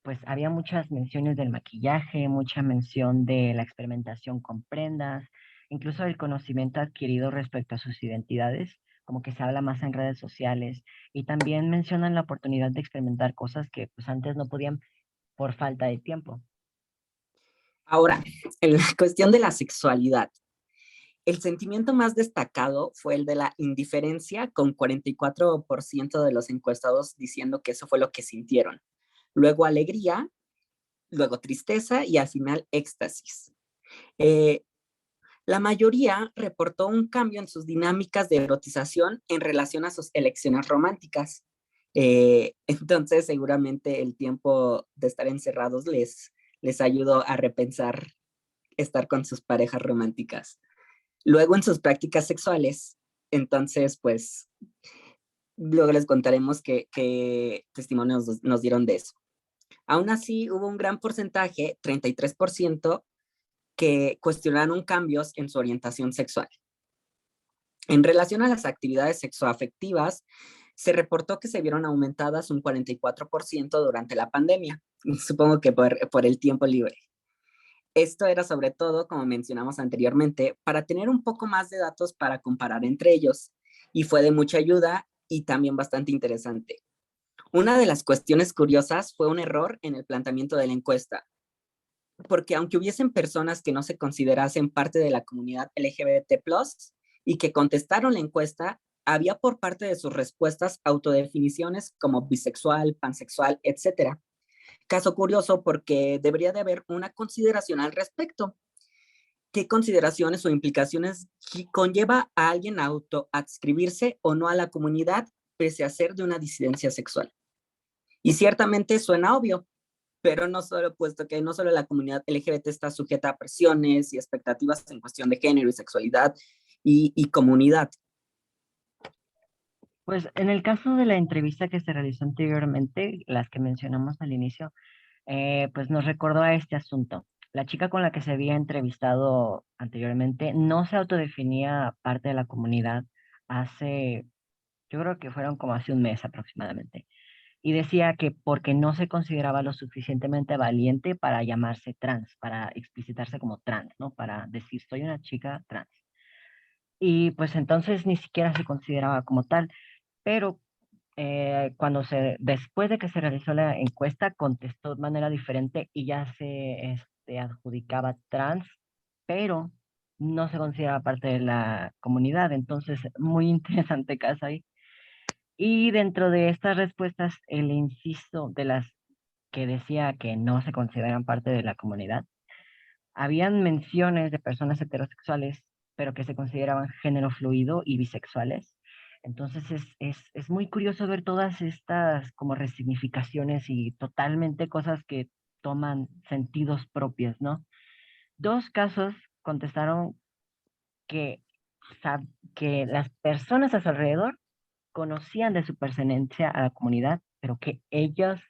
pues, había muchas menciones del maquillaje, mucha mención de la experimentación con prendas, incluso el conocimiento adquirido respecto a sus identidades, como que se habla más en redes sociales, y también mencionan la oportunidad de experimentar cosas que, pues, antes no podían por falta de tiempo. Ahora, en la cuestión de la sexualidad, el sentimiento más destacado fue el de la indiferencia, con 44% de los encuestados diciendo que eso fue lo que sintieron. Luego alegría, luego tristeza y al final éxtasis. Eh, la mayoría reportó un cambio en sus dinámicas de erotización en relación a sus elecciones románticas. Entonces, seguramente el tiempo de estar encerrados les ayudó a repensar estar con sus parejas románticas. Luego, en sus prácticas sexuales, entonces, pues, luego les contaremos qué testimonios nos dieron de eso. Aún así, hubo un gran porcentaje, 33%, que cuestionaron cambios en su orientación sexual. En relación a las actividades sexoafectivas, se reportó que se vieron aumentadas un 44% durante la pandemia, supongo que por el tiempo libre. Esto era sobre todo, como mencionamos anteriormente, para tener un poco más de datos para comparar entre ellos, y fue de mucha ayuda y también bastante interesante. Una de las cuestiones curiosas fue un error en el planteamiento de la encuesta, porque aunque hubiesen personas que no se considerasen parte de la comunidad LGBT+, y que contestaron la encuesta, había por parte de sus respuestas autodefiniciones como bisexual, pansexual, etc. Caso curioso porque debería de haber una consideración al respecto. ¿Qué consideraciones o implicaciones conlleva a alguien a autoadscribirse o no a la comunidad pese a ser de una disidencia sexual? Y ciertamente suena obvio, pero no solo, puesto que no solo la comunidad LGBT está sujeta a presiones y expectativas en cuestión de género y sexualidad y comunidad. Pues en el caso de la entrevista que se realizó anteriormente, las que mencionamos al inicio, pues nos recordó a este asunto. La chica con la que se había entrevistado anteriormente no se autodefinía parte de la comunidad hace, yo creo que fueron como hace un mes aproximadamente. Y decía que porque no se consideraba lo suficientemente valiente para llamarse trans, para explicitarse como trans, ¿no? Para decir, soy una chica trans. Y pues entonces ni siquiera se consideraba como tal, pero después de que se realizó la encuesta, contestó de manera diferente y ya se adjudicaba trans, pero no se consideraba parte de la comunidad. Entonces, muy interesante caso ahí. Y dentro de estas respuestas, el inciso de las que decía que no se consideran parte de la comunidad, habían menciones de personas heterosexuales, pero que se consideraban género fluido y bisexuales. Entonces es muy curioso ver todas estas como resignificaciones y totalmente cosas que toman sentidos propios, ¿no? Dos casos contestaron que que las personas a su alrededor conocían de su pertenencia a la comunidad, pero que ellos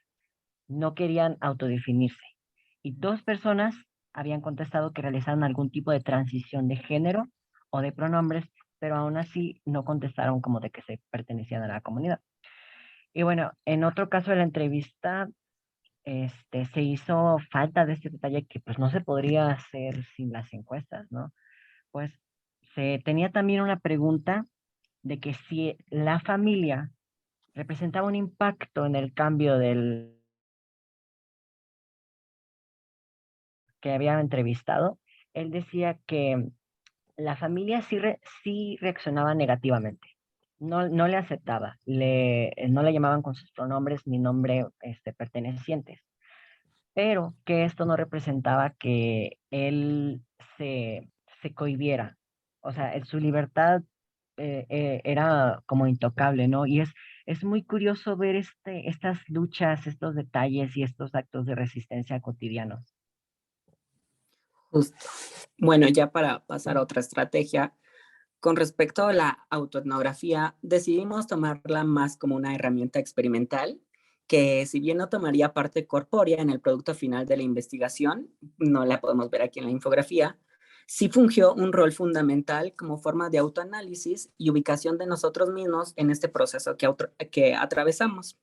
no querían autodefinirse. Y 2 personas habían contestado que realizaron algún tipo de transición de género o de pronombres, pero aún así no contestaron como de que se pertenecían a la comunidad. Y bueno, en otro caso de la entrevista, se hizo falta de este detalle que pues no se podría hacer sin las encuestas, ¿no? Pues se tenía también una pregunta de que si la familia representaba un impacto en el cambio del que había entrevistado. Él decía que la familia sí reaccionaba negativamente. No le aceptaba, no le llamaban con sus pronombres ni nombre pertenecientes, pero que esto no representaba que él se cohibiera. O sea, su libertad era como intocable, ¿no? Y es muy curioso ver estas luchas, estos detalles y estos actos de resistencia cotidianos. Justo. Bueno, ya para pasar a otra estrategia, con respecto a la autoetnografía, decidimos tomarla más como una herramienta experimental, que si bien no tomaría parte corpórea en el producto final de la investigación, no la podemos ver aquí en la infografía, sí fungió un rol fundamental como forma de autoanálisis y ubicación de nosotros mismos en este proceso que atravesamos.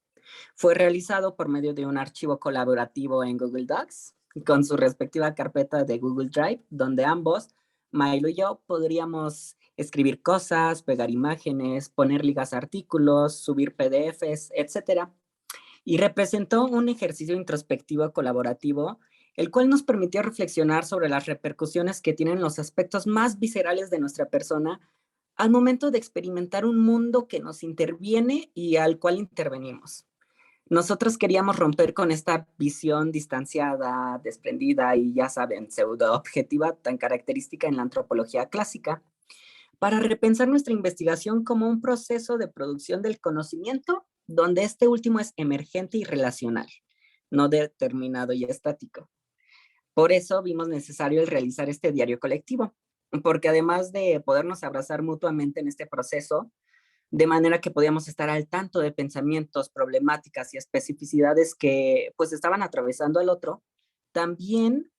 Fue realizado por medio de un archivo colaborativo en Google Docs, con su respectiva carpeta de Google Drive, donde ambos, Milo y yo, podríamos escribir cosas, pegar imágenes, poner ligas a artículos, subir PDFs, etc. Y representó un ejercicio introspectivo colaborativo, el cual nos permitió reflexionar sobre las repercusiones que tienen los aspectos más viscerales de nuestra persona al momento de experimentar un mundo que nos interviene y al cual intervenimos. Nosotros queríamos romper con esta visión distanciada, desprendida y, ya saben, pseudo objetiva tan característica en la antropología clásica, para repensar nuestra investigación como un proceso de producción del conocimiento, donde este último es emergente y relacional, no determinado y estático. Por eso vimos necesario el realizar este diario colectivo, porque además de podernos abrazar mutuamente en este proceso, de manera que podíamos estar al tanto de pensamientos, problemáticas y especificidades que pues estaban atravesando al otro, también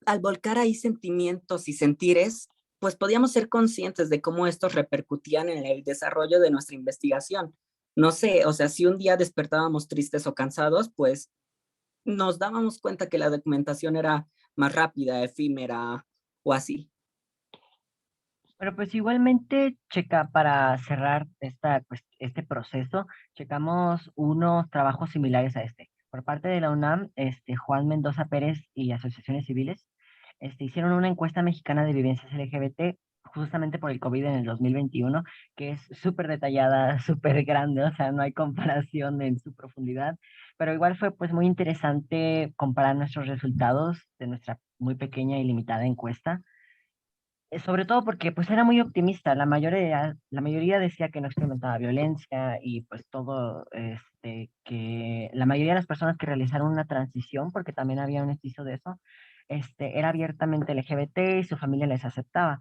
al volcar ahí sentimientos y sentires, pues podíamos ser conscientes de cómo estos repercutían en el desarrollo de nuestra investigación. No sé, o sea, si un día despertábamos tristes o cansados, pues nos dábamos cuenta que la documentación era más rápida, efímera o así. Pero pues igualmente, para cerrar este proceso, checamos unos trabajos similares a este. Por parte de la UNAM, Juan Mendoza Pérez y asociaciones civiles hicieron una encuesta mexicana de vivencias LGBT justamente por el COVID en el 2021, que es súper detallada, súper grande, o sea, no hay comparación en su profundidad, pero igual fue pues muy interesante comparar nuestros resultados de nuestra muy pequeña y limitada encuesta, sobre todo porque pues era muy optimista. La mayoría decía que no experimentaba violencia y pues todo, que la mayoría de las personas que realizaron una transición, porque también había un estudio de eso, era abiertamente LGBT y su familia les aceptaba.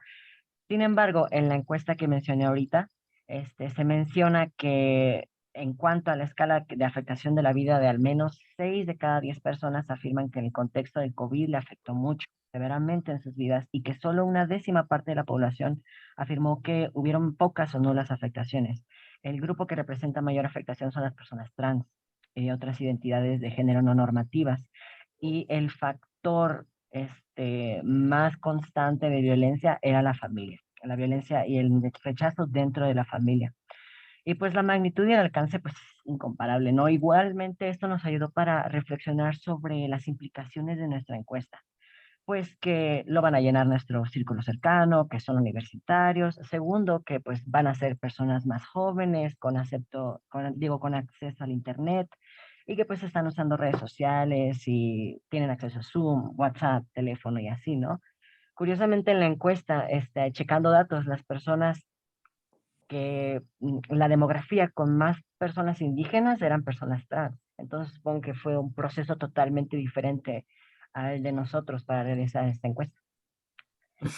Sin embargo, en la encuesta que mencioné ahorita, se menciona que en cuanto a la escala de afectación de la vida de al menos 6 de cada 10 personas afirman que el contexto del COVID le afectó mucho, severamente en sus vidas y que solo una décima parte de la población afirmó que hubieron pocas o nulas afectaciones. El grupo que representa mayor afectación son las personas trans y otras identidades de género no normativas. Y el factor más constante de violencia era la familia, la violencia y el rechazo dentro de la familia. Y pues la magnitud y el alcance pues es incomparable, ¿no? Igualmente esto nos ayudó para reflexionar sobre las implicaciones de nuestra encuesta, pues que lo van a llenar nuestro círculo cercano, que son universitarios. Segundo, que pues van a ser personas más jóvenes, con acceso al internet y que pues están usando redes sociales y tienen acceso a Zoom, WhatsApp, teléfono y así, ¿no? Curiosamente en la encuesta, checando datos, las personas la demografía con más personas indígenas eran personas trans. Entonces supongo que fue un proceso totalmente diferente al de nosotros para realizar esta encuesta.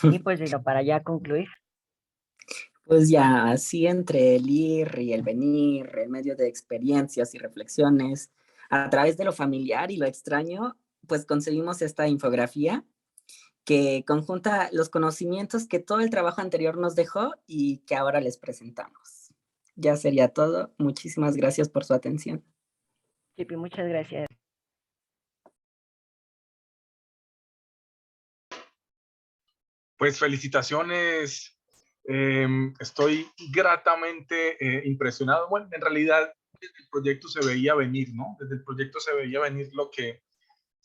Y pues digo, para ya concluir, Pues ya, así entre el ir y el venir, en medio de experiencias y reflexiones, a través de lo familiar y lo extraño, pues conseguimos esta infografía que conjunta los conocimientos que todo el trabajo anterior nos dejó y que ahora les presentamos. Ya sería todo. Muchísimas gracias por su atención. Chipi, muchas gracias. Pues felicitaciones. Estoy gratamente impresionado. Bueno, en realidad desde el proyecto se veía venir, ¿no? Desde el proyecto se veía venir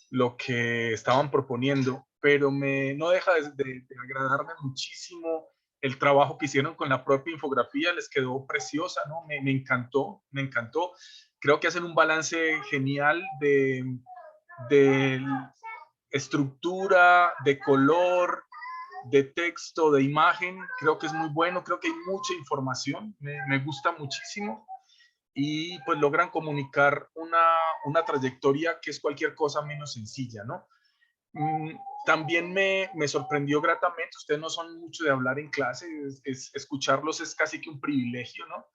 lo que estaban proponiendo, pero no deja de agradarme muchísimo el trabajo que hicieron con la propia infografía. Les quedó preciosa, ¿no? Me encantó, me encantó. Creo que hacen un balance genial de estructura, de color, de texto, de imagen. Creo que es muy bueno, creo que hay mucha información, me gusta muchísimo y pues logran comunicar una trayectoria que es cualquier cosa menos sencilla, ¿no? También me sorprendió gratamente, ustedes no son mucho de hablar en clase, escucharlos es casi que un privilegio, ¿no?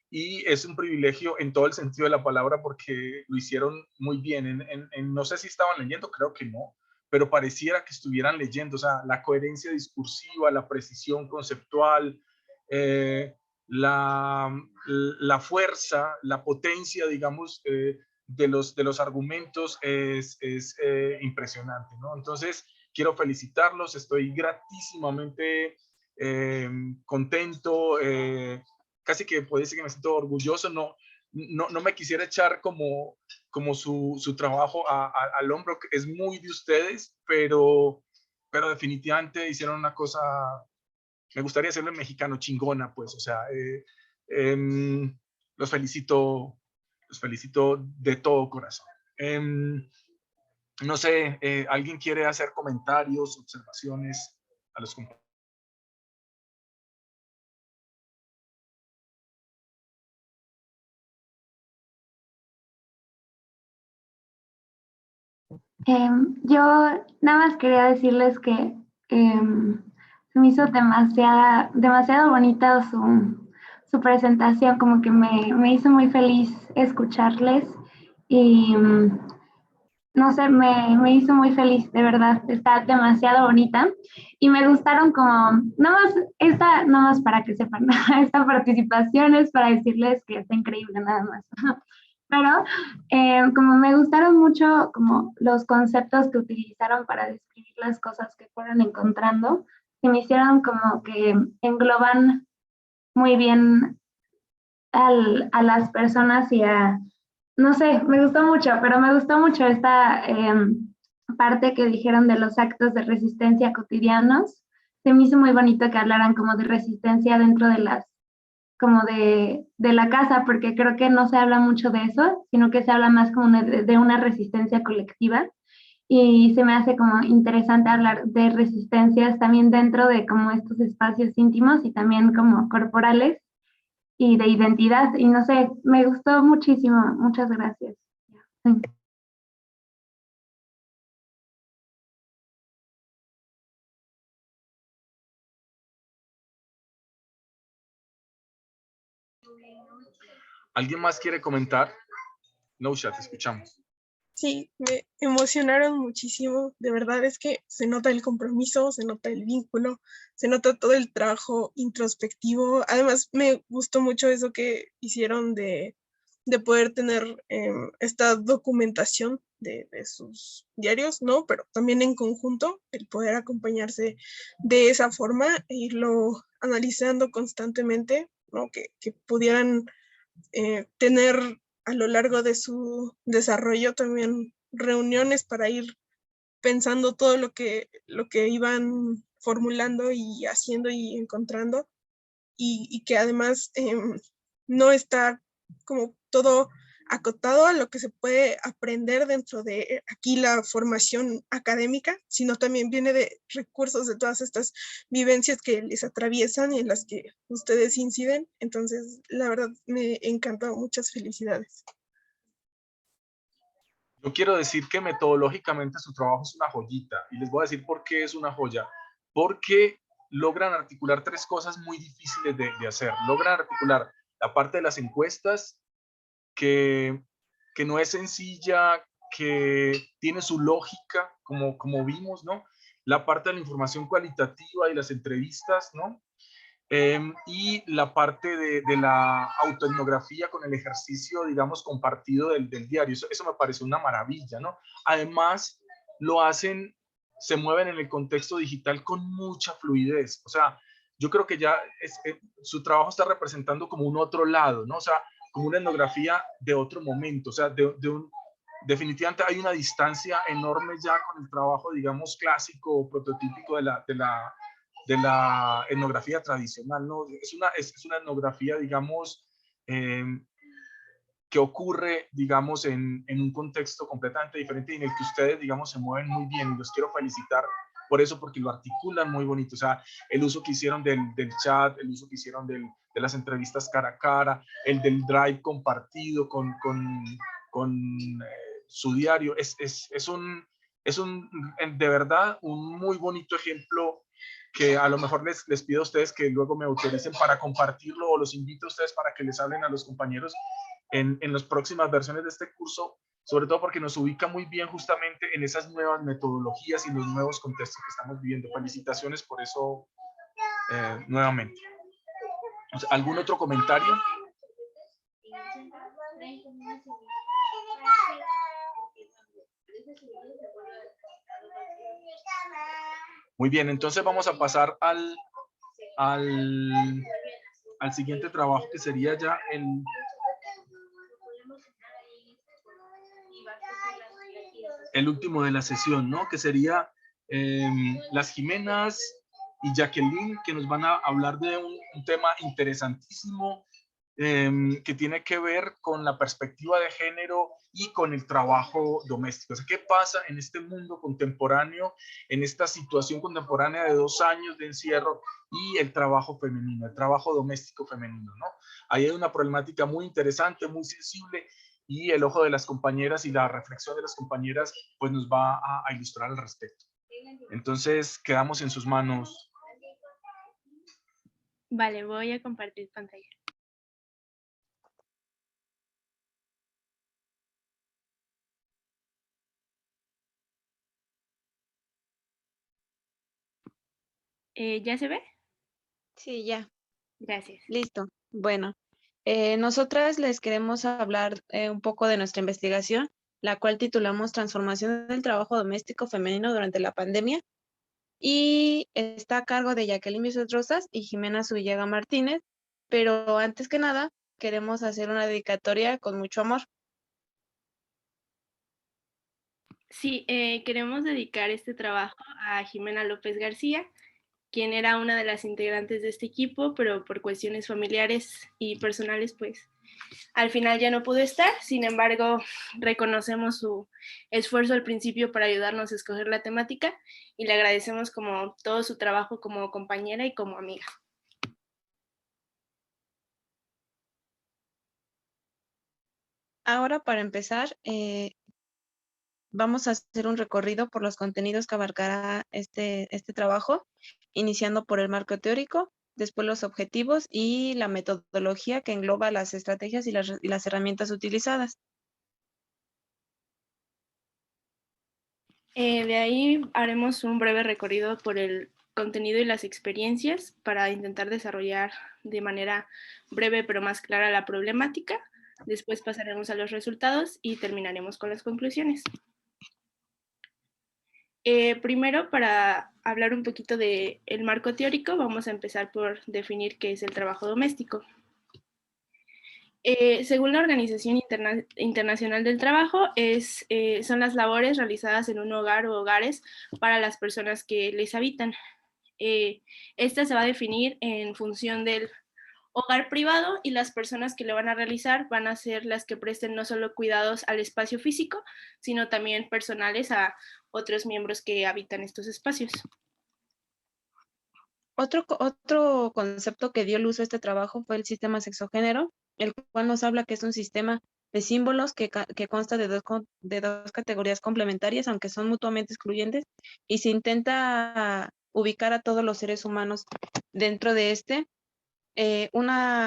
Y es un privilegio en todo el sentido de la palabra porque lo hicieron muy bien. No sé si estaban leyendo, creo que no, pero pareciera que estuvieran leyendo. O sea, la coherencia discursiva, la precisión conceptual, eh, la fuerza, la potencia, digamos, de los argumentos es impresionante, ¿no? Entonces, quiero felicitarlos, estoy gratísimamente contento, casi que puede decir que me siento orgulloso, no me quisiera echar como su trabajo al hombro, que es muy de ustedes, pero definitivamente hicieron una cosa, me gustaría hacerlo en mexicano, chingona, pues, o sea, los felicito de todo corazón. No sé, ¿alguien quiere hacer comentarios, observaciones a los compañeros? Yo nada más quería decirles que se me hizo demasiado bonita su presentación, como que me hizo muy feliz escucharles y no sé, me hizo muy feliz, de verdad, está demasiado bonita y me gustaron como, nada más para que sepan, esta participación es para decirles que está increíble nada más. Pero como me gustaron mucho como los conceptos que utilizaron para describir las cosas que fueron encontrando, se me hicieron como que engloban muy bien a las personas y a, no sé, me gustó mucho, pero me gustó mucho esta parte que dijeron de los actos de resistencia cotidianos. Se me hizo muy bonito que hablaran como de resistencia dentro de como de la casa, porque creo que no se habla mucho de eso, sino que se habla más como de una resistencia colectiva. Y se me hace como interesante hablar de resistencias también dentro de como estos espacios íntimos y también como corporales y de identidad. Y no sé, me gustó muchísimo. Muchas gracias. ¿Alguien más quiere comentar? No, te escuchamos. Sí, me emocionaron muchísimo. De verdad es que se nota el compromiso, se nota el vínculo, se nota todo el trabajo introspectivo. Además, me gustó mucho eso que hicieron de poder tener esta documentación de sus diarios, ¿no? Pero también en conjunto, el poder acompañarse de esa forma e irlo analizando constantemente, ¿no? Que pudieran tener a lo largo de su desarrollo también reuniones para ir pensando todo lo que iban formulando y haciendo y encontrando y que además no está como todo acotado a lo que se puede aprender dentro de aquí la formación académica, sino también viene de recursos de todas estas vivencias que les atraviesan y en las que ustedes inciden. Entonces, la verdad, me encantó. Muchas felicidades. Yo quiero decir que metodológicamente su trabajo es una joyita y les voy a decir por qué es una joya. Porque logran articular tres cosas muy difíciles de hacer. Logran articular la parte de las encuestas, que no es sencilla, que tiene su lógica, como vimos, ¿no? La parte de la información cualitativa y las entrevistas, ¿no? Y la parte de la autoetnografía con el ejercicio, digamos, compartido del diario. Eso me parece una maravilla, ¿no? Además, lo hacen, se mueven en el contexto digital con mucha fluidez. O sea, yo creo que ya su trabajo está representando como un otro lado, ¿no? O sea, como una etnografía de otro momento. O sea, definitivamente hay una distancia enorme ya con el trabajo, digamos, clásico o prototípico de la etnografía tradicional, ¿no? Es una etnografía, digamos, que ocurre, digamos, en un contexto completamente diferente y en el que ustedes, digamos, se mueven muy bien, y los quiero felicitar por eso, porque lo articulan muy bonito. O sea, el uso que hicieron del chat, el uso que hicieron de las entrevistas cara a cara, el del drive compartido con su diario, es de verdad un muy bonito ejemplo, que a lo mejor les pido a ustedes que luego me autoricen para compartirlo, o los invito a ustedes para que les hablen a los compañeros en las próximas versiones de este curso, sobre todo porque nos ubica muy bien justamente en esas nuevas metodologías y los nuevos contextos que estamos viviendo. Felicitaciones por eso nuevamente. ¿Algún otro comentario? Muy bien, entonces vamos a pasar al siguiente trabajo, que sería ya el último de la sesión, ¿no? Que sería las Jimenas y Jacqueline, que nos van a hablar de un tema interesantísimo, que tiene que ver con la perspectiva de género y con el trabajo doméstico. O sea, ¿qué pasa en este mundo contemporáneo, en esta situación contemporánea de 2 años de encierro y el trabajo femenino, el trabajo doméstico femenino, ¿no? Ahí hay una problemática muy interesante, muy sensible, y el ojo de las compañeras y la reflexión de las compañeras pues nos va a ilustrar al respecto. Entonces, quedamos en sus manos. Vale, voy a compartir pantalla. ¿Ya se ve? Sí, ya. Gracias. Listo. Bueno, nosotras les queremos hablar un poco de nuestra investigación, la cual titulamos Transformación del trabajo doméstico femenino durante la pandemia, y está a cargo de Jacqueline Bisset Rosas y Jimena Zubillaga Martínez, pero antes que nada queremos hacer una dedicatoria con mucho amor. Sí, queremos dedicar este trabajo a Jimena López García, quien era una de las integrantes de este equipo, pero por cuestiones familiares y personales, pues al final ya no pudo estar. Sin embargo, reconocemos su esfuerzo al principio para ayudarnos a escoger la temática y le agradecemos como todo su trabajo como compañera y como amiga. Ahora, para empezar, vamos a hacer un recorrido por los contenidos que abarcará este trabajo, iniciando por el marco teórico, después los objetivos y la metodología que engloba las estrategias y las herramientas utilizadas. De ahí haremos un breve recorrido por el contenido y las experiencias para intentar desarrollar de manera breve pero más clara la problemática. Después pasaremos a los resultados y terminaremos con las conclusiones. Primero, para hablar un poquito del marco teórico, vamos a empezar por definir qué es el trabajo doméstico. Según la Organización Internacional del Trabajo, son las labores realizadas en un hogar o hogares para las personas que les habitan. Esta se va a definir en función del hogar privado, y las personas que lo van a realizar van a ser las que presten no solo cuidados al espacio físico, sino también personales a otros miembros que habitan estos espacios. Otro concepto que dio luz a este trabajo fue el sistema sexogénero, el cual nos habla que es un sistema de símbolos que consta de dos categorías complementarias, aunque son mutuamente excluyentes, y se intenta ubicar a todos los seres humanos dentro de este.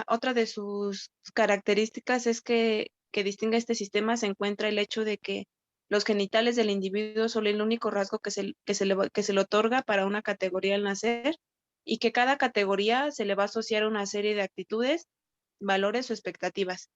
Otra de sus características es que distingue este sistema se encuentra el hecho de que los genitales del individuo son el único rasgo que se le otorga para una categoría al nacer, y que cada categoría se le va a asociar una serie de actitudes, valores o expectativas.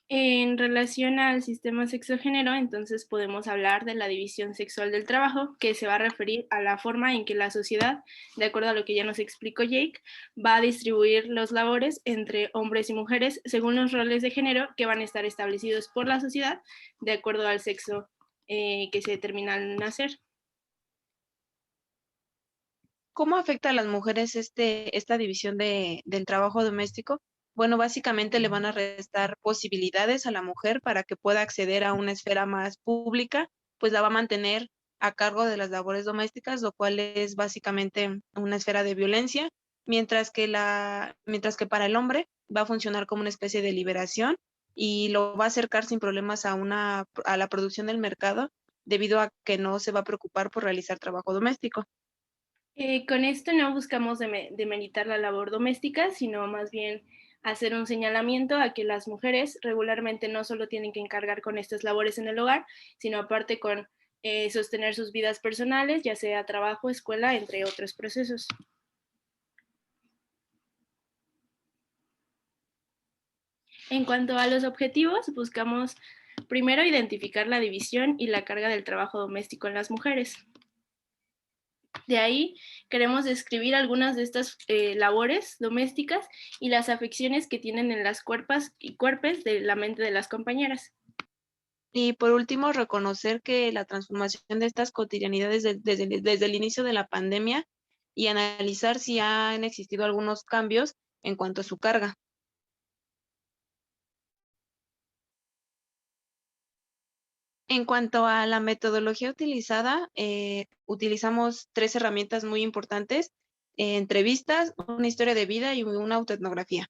En relación al sistema sexogénero, entonces podemos hablar de la división sexual del trabajo, que se va a referir a la forma en que la sociedad, de acuerdo a lo que ya nos explicó Jake, va a distribuir los labores entre hombres y mujeres según los roles de género que van a estar establecidos por la sociedad de acuerdo al sexo que se determina al nacer. ¿Cómo afecta a las mujeres esta división del trabajo doméstico? Bueno, básicamente le van a restar posibilidades a la mujer para que pueda acceder a una esfera más pública, pues la va a mantener a cargo de las labores domésticas, lo cual es básicamente una esfera de violencia, mientras que para el hombre va a funcionar como una especie de liberación y lo va a acercar sin problemas a la producción del mercado, debido a que no se va a preocupar por realizar trabajo doméstico. Con esto no buscamos demeritar la labor doméstica, sino más bien hacer un señalamiento a que las mujeres regularmente no solo tienen que encargar con estas labores en el hogar, sino aparte con sostener sus vidas personales, ya sea trabajo, escuela, entre otros procesos. En cuanto a los objetivos, buscamos primero identificar la división y la carga del trabajo doméstico en las mujeres. De ahí queremos describir algunas de estas labores domésticas y las afecciones que tienen en las cuerpos y cuerpos de la mente de las compañeras. Y por último, reconocer que la transformación de estas cotidianidades desde el inicio de la pandemia, y analizar si han existido algunos cambios en cuanto a su carga. En cuanto a la metodología utilizada, utilizamos 3 herramientas muy importantes: entrevistas, una historia de vida y una autoetnografía.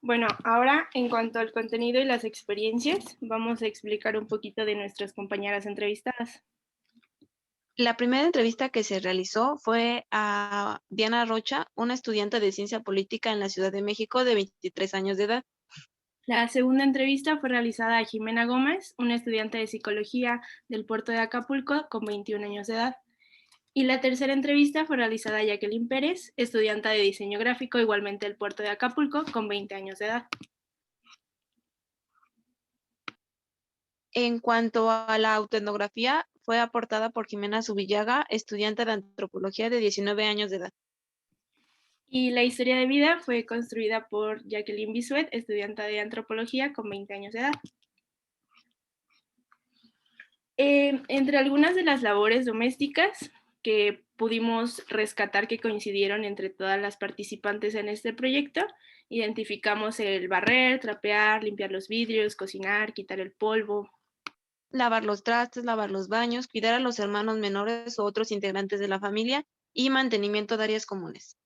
Bueno, ahora en cuanto al contenido y las experiencias, vamos a explicar un poquito de nuestras compañeras entrevistadas. La primera entrevista que se realizó fue a Diana Rocha, una estudiante de ciencia política en la Ciudad de México de 23 años de edad. La segunda entrevista fue realizada a Jimena Gómez, una estudiante de psicología del puerto de Acapulco con 21 años de edad. Y la tercera entrevista fue realizada a Jacqueline Pérez, estudiante de diseño gráfico igualmente del puerto de Acapulco con 20 años de edad. En cuanto a la autoetnografía, fue aportada por Jimena Zubillaga, estudiante de antropología de 19 años de edad. Y la historia de vida fue construida por Jacqueline Bisuet, estudiante de antropología con 20 años de edad. Entre algunas de las labores domésticas que pudimos rescatar que coincidieron entre todas las participantes en este proyecto, identificamos el barrer, trapear, limpiar los vidrios, cocinar, quitar el polvo. Lavar los trastes, lavar los baños, cuidar a los hermanos menores o otros integrantes de la familia y mantenimiento de áreas comunes.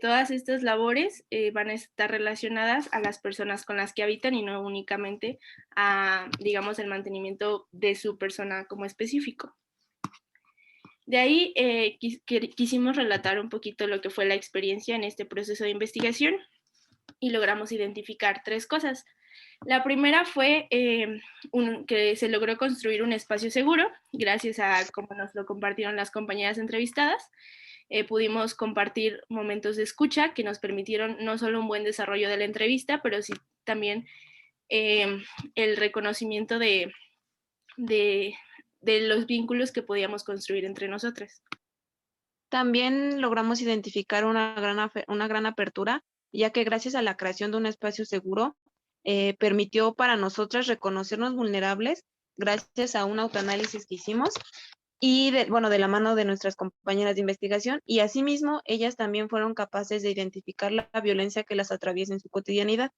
Todas estas labores van a estar relacionadas a las personas con las que habitan y no únicamente a, digamos, el mantenimiento de su persona como específico. De ahí quisimos relatar un poquito lo que fue la experiencia en este proceso de investigación y logramos identificar 3 cosas. La primera fue que se logró construir un espacio seguro, gracias a cómo nos lo compartieron las compañeras entrevistadas. Pudimos compartir momentos de escucha que nos permitieron no solo un buen desarrollo de la entrevista, pero sí también el reconocimiento de los vínculos que podíamos construir entre nosotras. También logramos identificar una gran apertura, ya que gracias a la creación de un espacio seguro, permitió para nosotras reconocernos vulnerables gracias a un autoanálisis que hicimos y de la mano de nuestras compañeras de investigación, y asimismo ellas también fueron capaces de identificar la violencia que las atraviesa en su cotidianidad.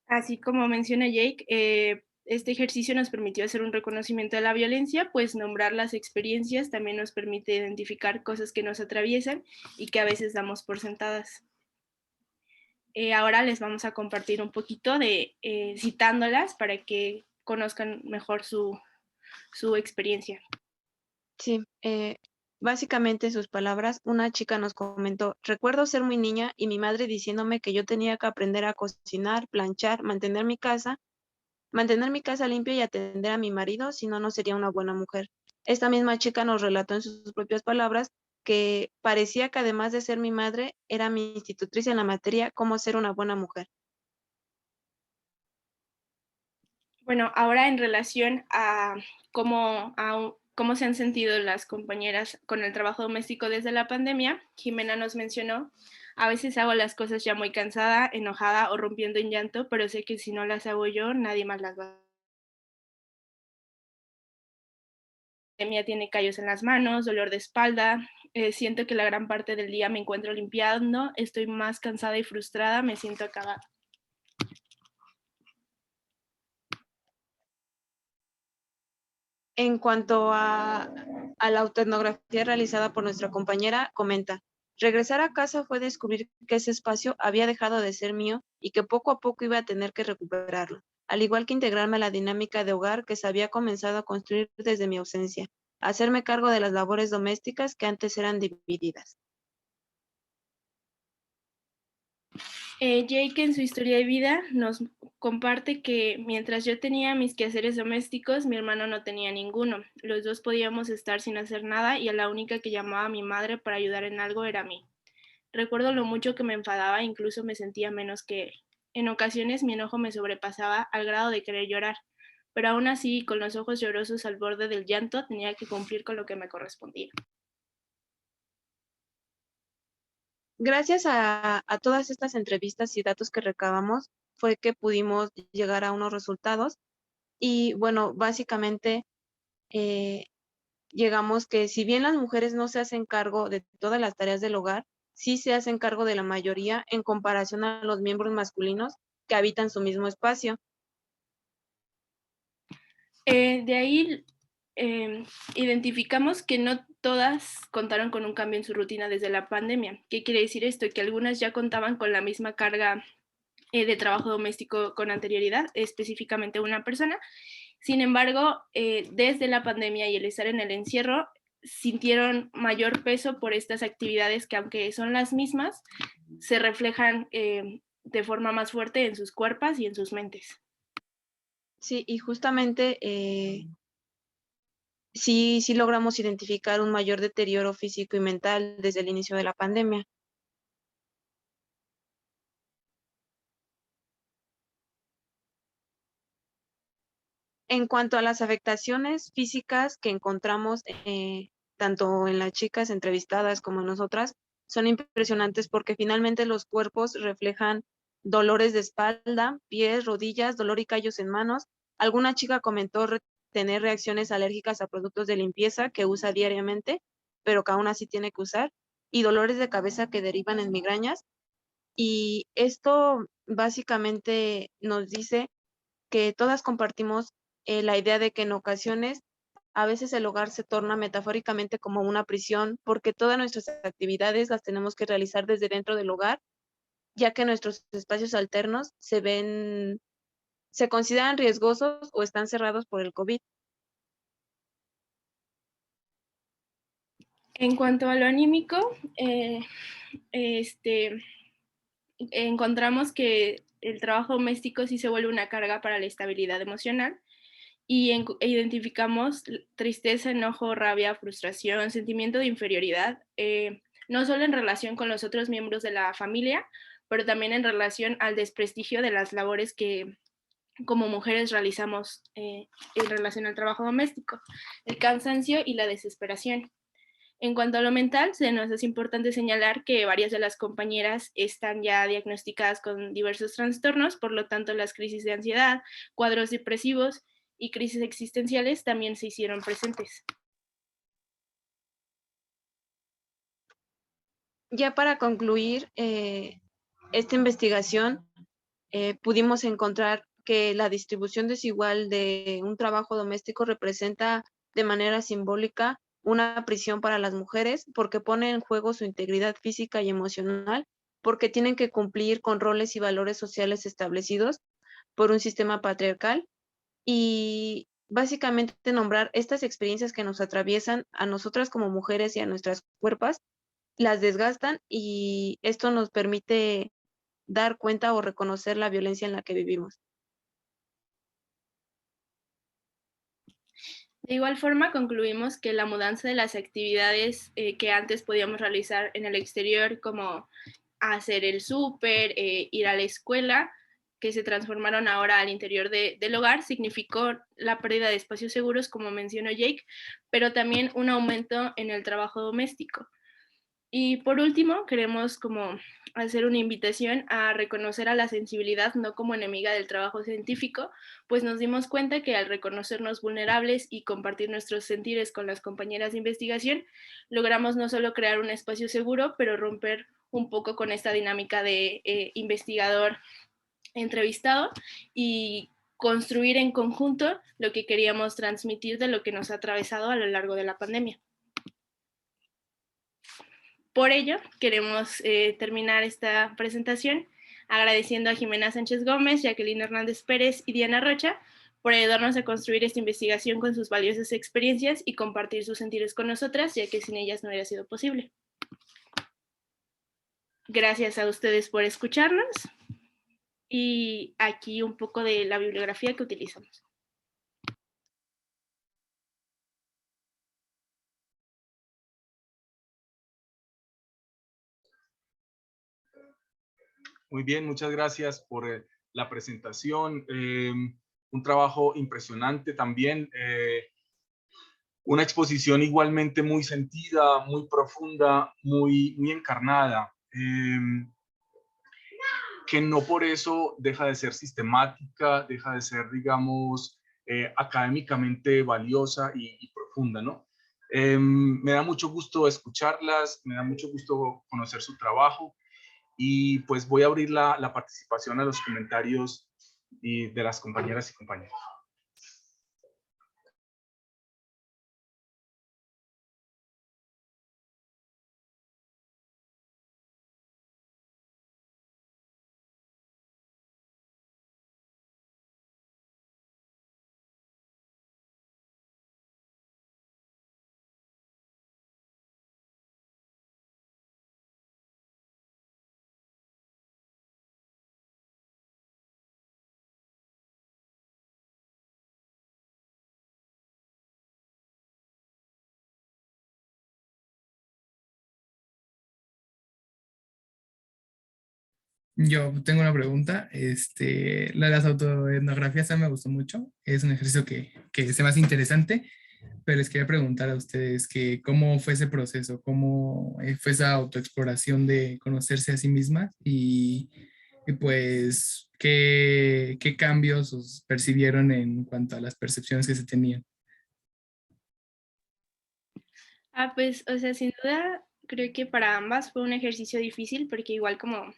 Así como menciona Jake, este ejercicio nos permitió hacer un reconocimiento de la violencia, pues nombrar las experiencias también nos permite identificar cosas que nos atraviesan y que a veces damos por sentadas. Ahora les vamos a compartir un poquito citándolas para que conozcan mejor su experiencia. Sí, básicamente en sus palabras, una chica nos comentó: recuerdo ser muy niña y mi madre diciéndome que yo tenía que aprender a cocinar, planchar, mantener mi casa limpia y atender a mi marido, si no, no sería una buena mujer. Esta misma chica nos relató en sus propias palabras que parecía que además de ser mi madre, era mi institutriz en la materia cómo ser una buena mujer. Bueno, ahora en relación a cómo se han sentido las compañeras con el trabajo doméstico desde la pandemia, Jimena nos mencionó: a veces hago las cosas ya muy cansada, enojada o rompiendo en llanto, pero sé que si no las hago yo, nadie más las va a hacer. La pandemia tiene callos en las manos, dolor de espalda, siento que la gran parte del día me encuentro limpiando, estoy más cansada y frustrada, me siento acabada. En cuanto a la autoetnografía realizada por nuestra compañera, comenta: regresar a casa fue descubrir que ese espacio había dejado de ser mío y que poco a poco iba a tener que recuperarlo, al igual que integrarme a la dinámica de hogar que se había comenzado a construir desde mi ausencia, hacerme cargo de las labores domésticas que antes eran divididas. Jake en su historia de vida nos comparte que mientras yo tenía mis quehaceres domésticos, mi hermano no tenía ninguno. Los dos podíamos estar sin hacer nada y a la única que llamaba a mi madre para ayudar en algo era a mí. Recuerdo lo mucho que me enfadaba e incluso me sentía menos que él. En ocasiones mi enojo me sobrepasaba al grado de querer llorar, pero aún así, con los ojos llorosos al borde del llanto, tenía que cumplir con lo que me correspondía. Gracias a todas estas entrevistas y datos que recabamos, fue que pudimos llegar a unos resultados y bueno, básicamente llegamos que si bien las mujeres no se hacen cargo de todas las tareas del hogar, sí se hacen cargo de la mayoría en comparación a los miembros masculinos que habitan su mismo espacio. De ahí identificamos que no todas contaron con un cambio en su rutina desde la pandemia. ¿Qué quiere decir esto? Que algunas ya contaban con la misma carga de trabajo doméstico con anterioridad, específicamente una persona. Sin embargo, desde la pandemia y el estar en el encierro, sintieron mayor peso por estas actividades que, aunque son las mismas, se reflejan de forma más fuerte en sus cuerpos y en sus mentes. Sí, y justamente sí logramos identificar un mayor deterioro físico y mental desde el inicio de la pandemia. En cuanto a las afectaciones físicas que encontramos tanto en las chicas entrevistadas como en nosotras, son impresionantes porque finalmente los cuerpos reflejan dolores de espalda, pies, rodillas, dolor y callos en manos. Alguna chica comentó tener reacciones alérgicas a productos de limpieza que usa diariamente, pero que aún así tiene que usar, y dolores de cabeza que derivan en migrañas. Y esto básicamente nos dice que todas compartimos la idea de que en ocasiones a veces el hogar se torna metafóricamente como una prisión porque todas nuestras actividades las tenemos que realizar desde dentro del hogar, ya que nuestros espacios alternos se consideran riesgosos o están cerrados por el COVID. En cuanto a lo anímico, encontramos que el trabajo doméstico sí se vuelve una carga para la estabilidad emocional y identificamos tristeza, enojo, rabia, frustración, sentimiento de inferioridad, no solo en relación con los otros miembros de la familia, pero también en relación al desprestigio de las labores que como mujeres realizamos en relación al trabajo doméstico, el cansancio y la desesperación. En cuanto a lo mental, se nos es importante señalar que varias de las compañeras están ya diagnosticadas con diversos trastornos, por lo tanto las crisis de ansiedad, cuadros depresivos y crisis existenciales también se hicieron presentes. Ya para concluir esta investigación, pudimos encontrar que la distribución desigual de un trabajo doméstico representa de manera simbólica una prisión para las mujeres porque pone en juego su integridad física y emocional, porque tienen que cumplir con roles y valores sociales establecidos por un sistema patriarcal y básicamente nombrar estas experiencias que nos atraviesan a nosotras como mujeres y a nuestras cuerpos, las desgastan y esto nos permite dar cuenta o reconocer la violencia en la que vivimos. De igual forma, concluimos que la mudanza de las actividades que antes podíamos realizar en el exterior, como hacer el súper, ir a la escuela, que se transformaron ahora al interior del hogar, significó la pérdida de espacios seguros, como mencionó Jake, pero también un aumento en el trabajo doméstico. Y por último, queremos como hacer una invitación a reconocer a la sensibilidad no como enemiga del trabajo científico, pues nos dimos cuenta que al reconocernos vulnerables y compartir nuestros sentires con las compañeras de investigación, logramos no solo crear un espacio seguro, pero romper un poco con esta dinámica de investigador entrevistado y construir en conjunto lo que queríamos transmitir de lo que nos ha atravesado a lo largo de la pandemia. Por ello, queremos terminar esta presentación agradeciendo a Jimena Sánchez Gómez, Jacqueline Hernández Pérez y Diana Rocha por ayudarnos a construir esta investigación con sus valiosas experiencias y compartir sus sentires con nosotras, ya que sin ellas no hubiera sido posible. Gracias a ustedes por escucharnos y aquí un poco de la bibliografía que utilizamos. Muy bien, muchas gracias por la presentación. Un trabajo impresionante también. Una exposición igualmente muy sentida, muy profunda, muy encarnada, que no por eso deja de ser sistemática, deja de ser, digamos, académicamente valiosa y profunda, ¿no? Me da mucho gusto escucharlas, me da mucho gusto conocer su trabajo. Y pues voy a abrir la participación a los comentarios de las compañeras y compañeros. Yo tengo una pregunta. La de las autoetnografías a mí me gustó mucho. Es un ejercicio que se me hace interesante, pero les quería preguntar a ustedes que cómo fue ese proceso, cómo fue esa autoexploración de conocerse a sí mismas y pues qué cambios os percibieron en cuanto a las percepciones que se tenían. Pues, o sea, sin duda, creo que para ambas fue un ejercicio difícil porque igual como,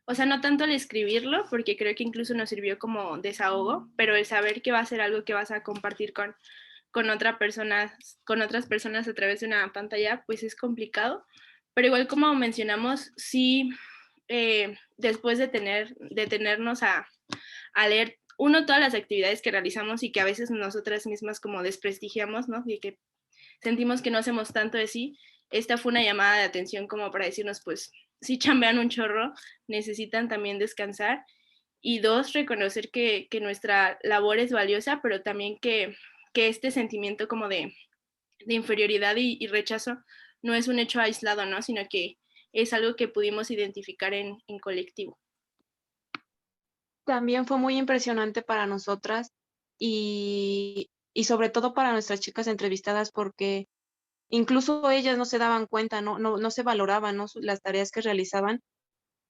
o sea, no tanto el escribirlo, porque creo que incluso nos sirvió como desahogo, pero el saber que va a ser algo que vas a compartir con otras personas a través de una pantalla, pues es complicado. Pero igual como mencionamos, sí, después de tenernos a leer, uno, todas las actividades que realizamos y que a veces nosotras mismas como desprestigiamos, ¿no? Y que sentimos que no hacemos tanto de sí, esta fue una llamada de atención como para decirnos, pues, si chambean un chorro, necesitan también descansar. Y dos, reconocer que nuestra labor es valiosa, pero también que este sentimiento como de inferioridad y rechazo no es un hecho aislado, ¿no? Sino que es algo que pudimos identificar en colectivo. También fue muy impresionante para nosotras y sobre todo para nuestras chicas entrevistadas porque incluso ellas no se daban cuenta, no se valoraban, ¿no? Las tareas que realizaban.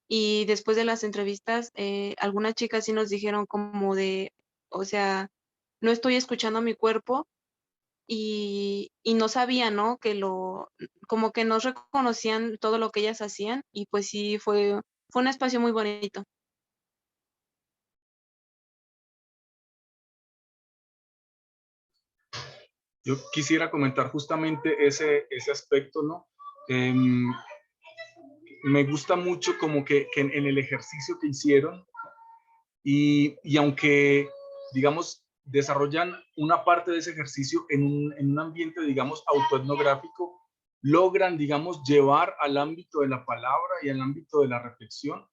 Y después de las entrevistas, algunas chicas sí nos dijeron como de, o sea, no estoy escuchando a mi cuerpo y no sabían, ¿no? Como que no reconocían todo lo que ellas hacían y pues sí, fue un espacio muy bonito. Yo quisiera comentar justamente ese aspecto, ¿no? Me gusta mucho como que en el ejercicio que hicieron y aunque, digamos, desarrollan una parte de ese ejercicio en un ambiente, digamos, autoetnográfico, logran, digamos, llevar al ámbito de la palabra y al ámbito de la reflexión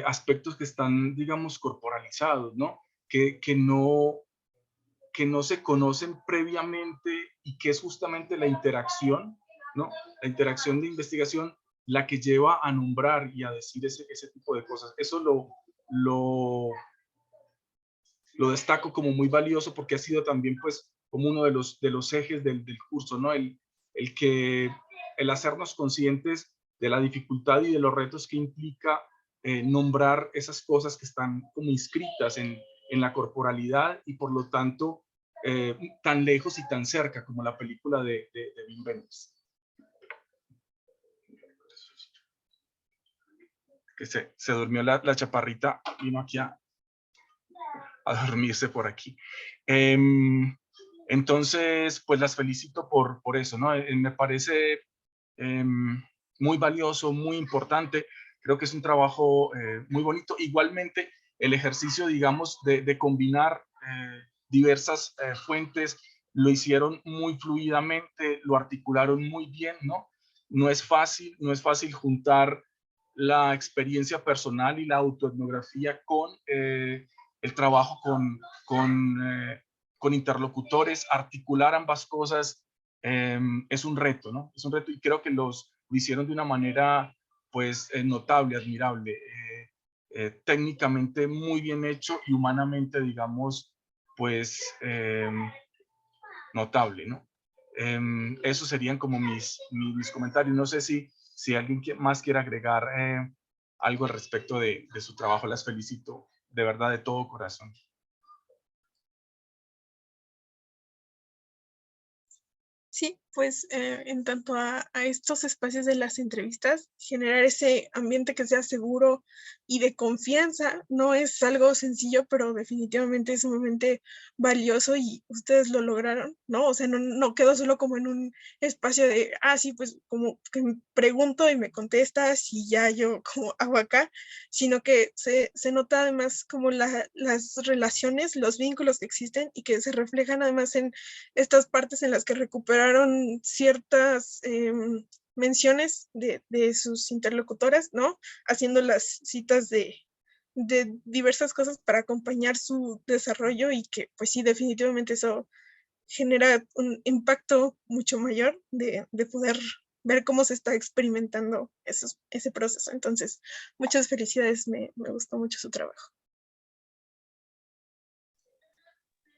aspectos que están, digamos, corporalizados, ¿no? Que no se conocen previamente y que es justamente la interacción, ¿no? La interacción de investigación la que lleva a nombrar y a decir ese tipo de cosas. Eso lo destaco como muy valioso porque ha sido también pues como uno de los ejes del curso, ¿no? El hacernos conscientes de la dificultad y de los retos que implica nombrar esas cosas que están como inscritas en la corporalidad y por lo tanto tan lejos y tan cerca como la película de Wim Wenders. Que se durmió la chaparrita, vino aquí a dormirse por aquí. Entonces, pues las felicito por eso, ¿no? Me parece muy valioso, muy importante. Creo que es un trabajo muy bonito. Igualmente, el ejercicio, digamos, de combinar diversas fuentes, lo hicieron muy fluidamente, lo articularon muy bien, ¿no? No es fácil juntar la experiencia personal y la autoetnografía con el trabajo con interlocutores, articular ambas cosas es un reto, ¿no? Es un reto y creo que lo hicieron de una manera, pues, notable, admirable, técnicamente muy bien hecho y humanamente, digamos, pues, notable, ¿no? Esos serían como mis comentarios. No sé si alguien más quiere agregar algo al respecto de su trabajo. Las felicito de verdad de todo corazón. Sí, pues en tanto a estos espacios de las entrevistas, generar ese ambiente que sea seguro y de confianza no es algo sencillo, pero definitivamente es sumamente valioso y ustedes lo lograron, ¿no? O sea, no quedó solo como en un espacio de, sí, pues como que me pregunto y me contestas y ya yo como hago acá, sino que se nota además como las relaciones, los vínculos que existen y que se reflejan además en estas partes en las que recuperaron ciertas menciones de sus interlocutoras, ¿no? Haciendo las citas de diversas cosas para acompañar su desarrollo y que pues sí, definitivamente eso genera un impacto mucho mayor de poder ver cómo se está experimentando ese proceso. Entonces, muchas felicidades, me gustó mucho su trabajo.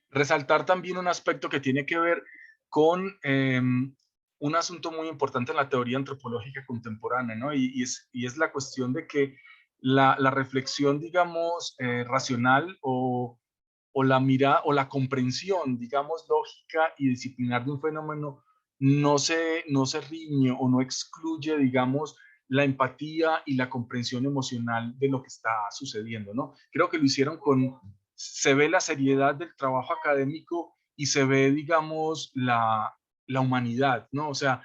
Resaltar también un aspecto que tiene que ver con un asunto muy importante en la teoría antropológica contemporánea, ¿no? Y es la cuestión de que la reflexión, digamos, racional o la mirada o la comprensión, digamos, lógica y disciplinar de un fenómeno no se riñe o no excluye, digamos, la empatía y la comprensión emocional de lo que está sucediendo, ¿no? Creo que lo hicieron se ve la seriedad del trabajo académico y se ve, digamos, la humanidad, ¿no? O sea,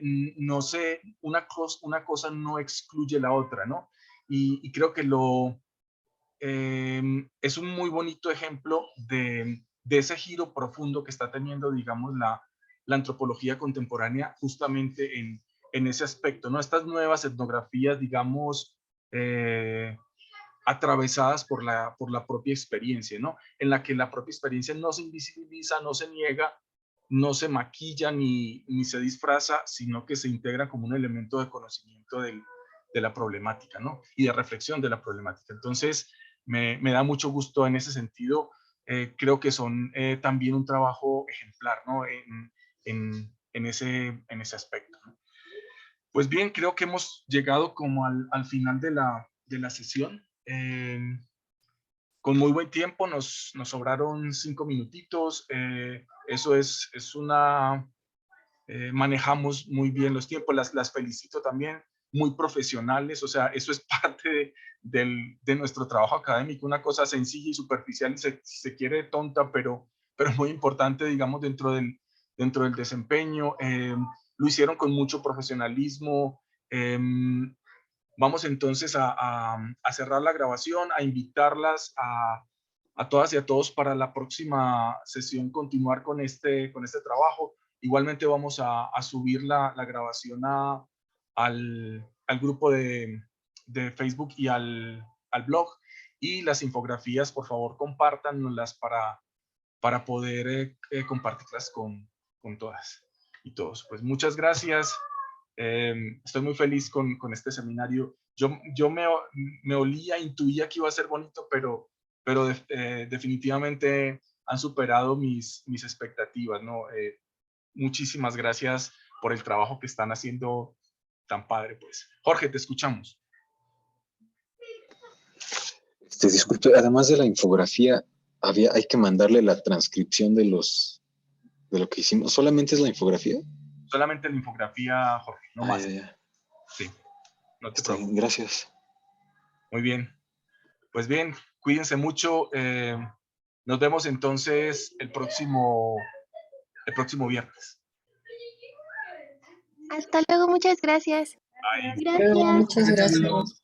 no sé, una cosa no excluye la otra, ¿no? Y creo que es un muy bonito ejemplo de ese giro profundo que está teniendo, digamos, la antropología contemporánea justamente en ese aspecto, ¿no? Estas nuevas etnografías, digamos, atravesadas por la propia experiencia, ¿no? En la que la propia experiencia no se invisibiliza, no se niega, no se maquilla ni se disfraza, sino que se integra como un elemento de conocimiento de la problemática, ¿no? Y de reflexión de la problemática. Entonces, me da mucho gusto en ese sentido. Creo que son también un trabajo ejemplar, ¿no? En ese aspecto, ¿no? Pues bien, creo que hemos llegado como al final de la sesión. Con muy buen tiempo, nos sobraron 5 minutitos. Eso es manejamos muy bien los tiempos, las felicito también, muy profesionales, o sea, eso es parte de nuestro trabajo académico, una cosa sencilla y superficial, si se quiere tonta, pero muy importante, digamos, dentro del desempeño. Lo hicieron con mucho profesionalismo. Vamos entonces a cerrar la grabación, a invitarlas a a todas y a todos para la próxima sesión continuar con este trabajo. Igualmente vamos a subir la grabación al grupo de Facebook y al blog, y las infografías, por favor, compártanlas para poder compartirlas con todas y todos. Pues muchas gracias. Estoy muy feliz con este seminario. Yo me olía, intuía que iba a ser bonito, pero definitivamente han superado mis expectativas, ¿no? Muchísimas gracias por el trabajo que están haciendo tan padre, pues. Jorge, te escuchamos. Disculpe, además de la infografía, hay que mandarle la transcripción de lo que hicimos. ¿Solamente es la infografía? Solamente la infografía, Jorge, no más. Ya. Sí, no te Está preocupes. bien, gracias. Muy bien. Pues bien, cuídense mucho. Nos vemos entonces el próximo viernes. Hasta luego, muchas gracias. Bye. Gracias. Muchas gracias.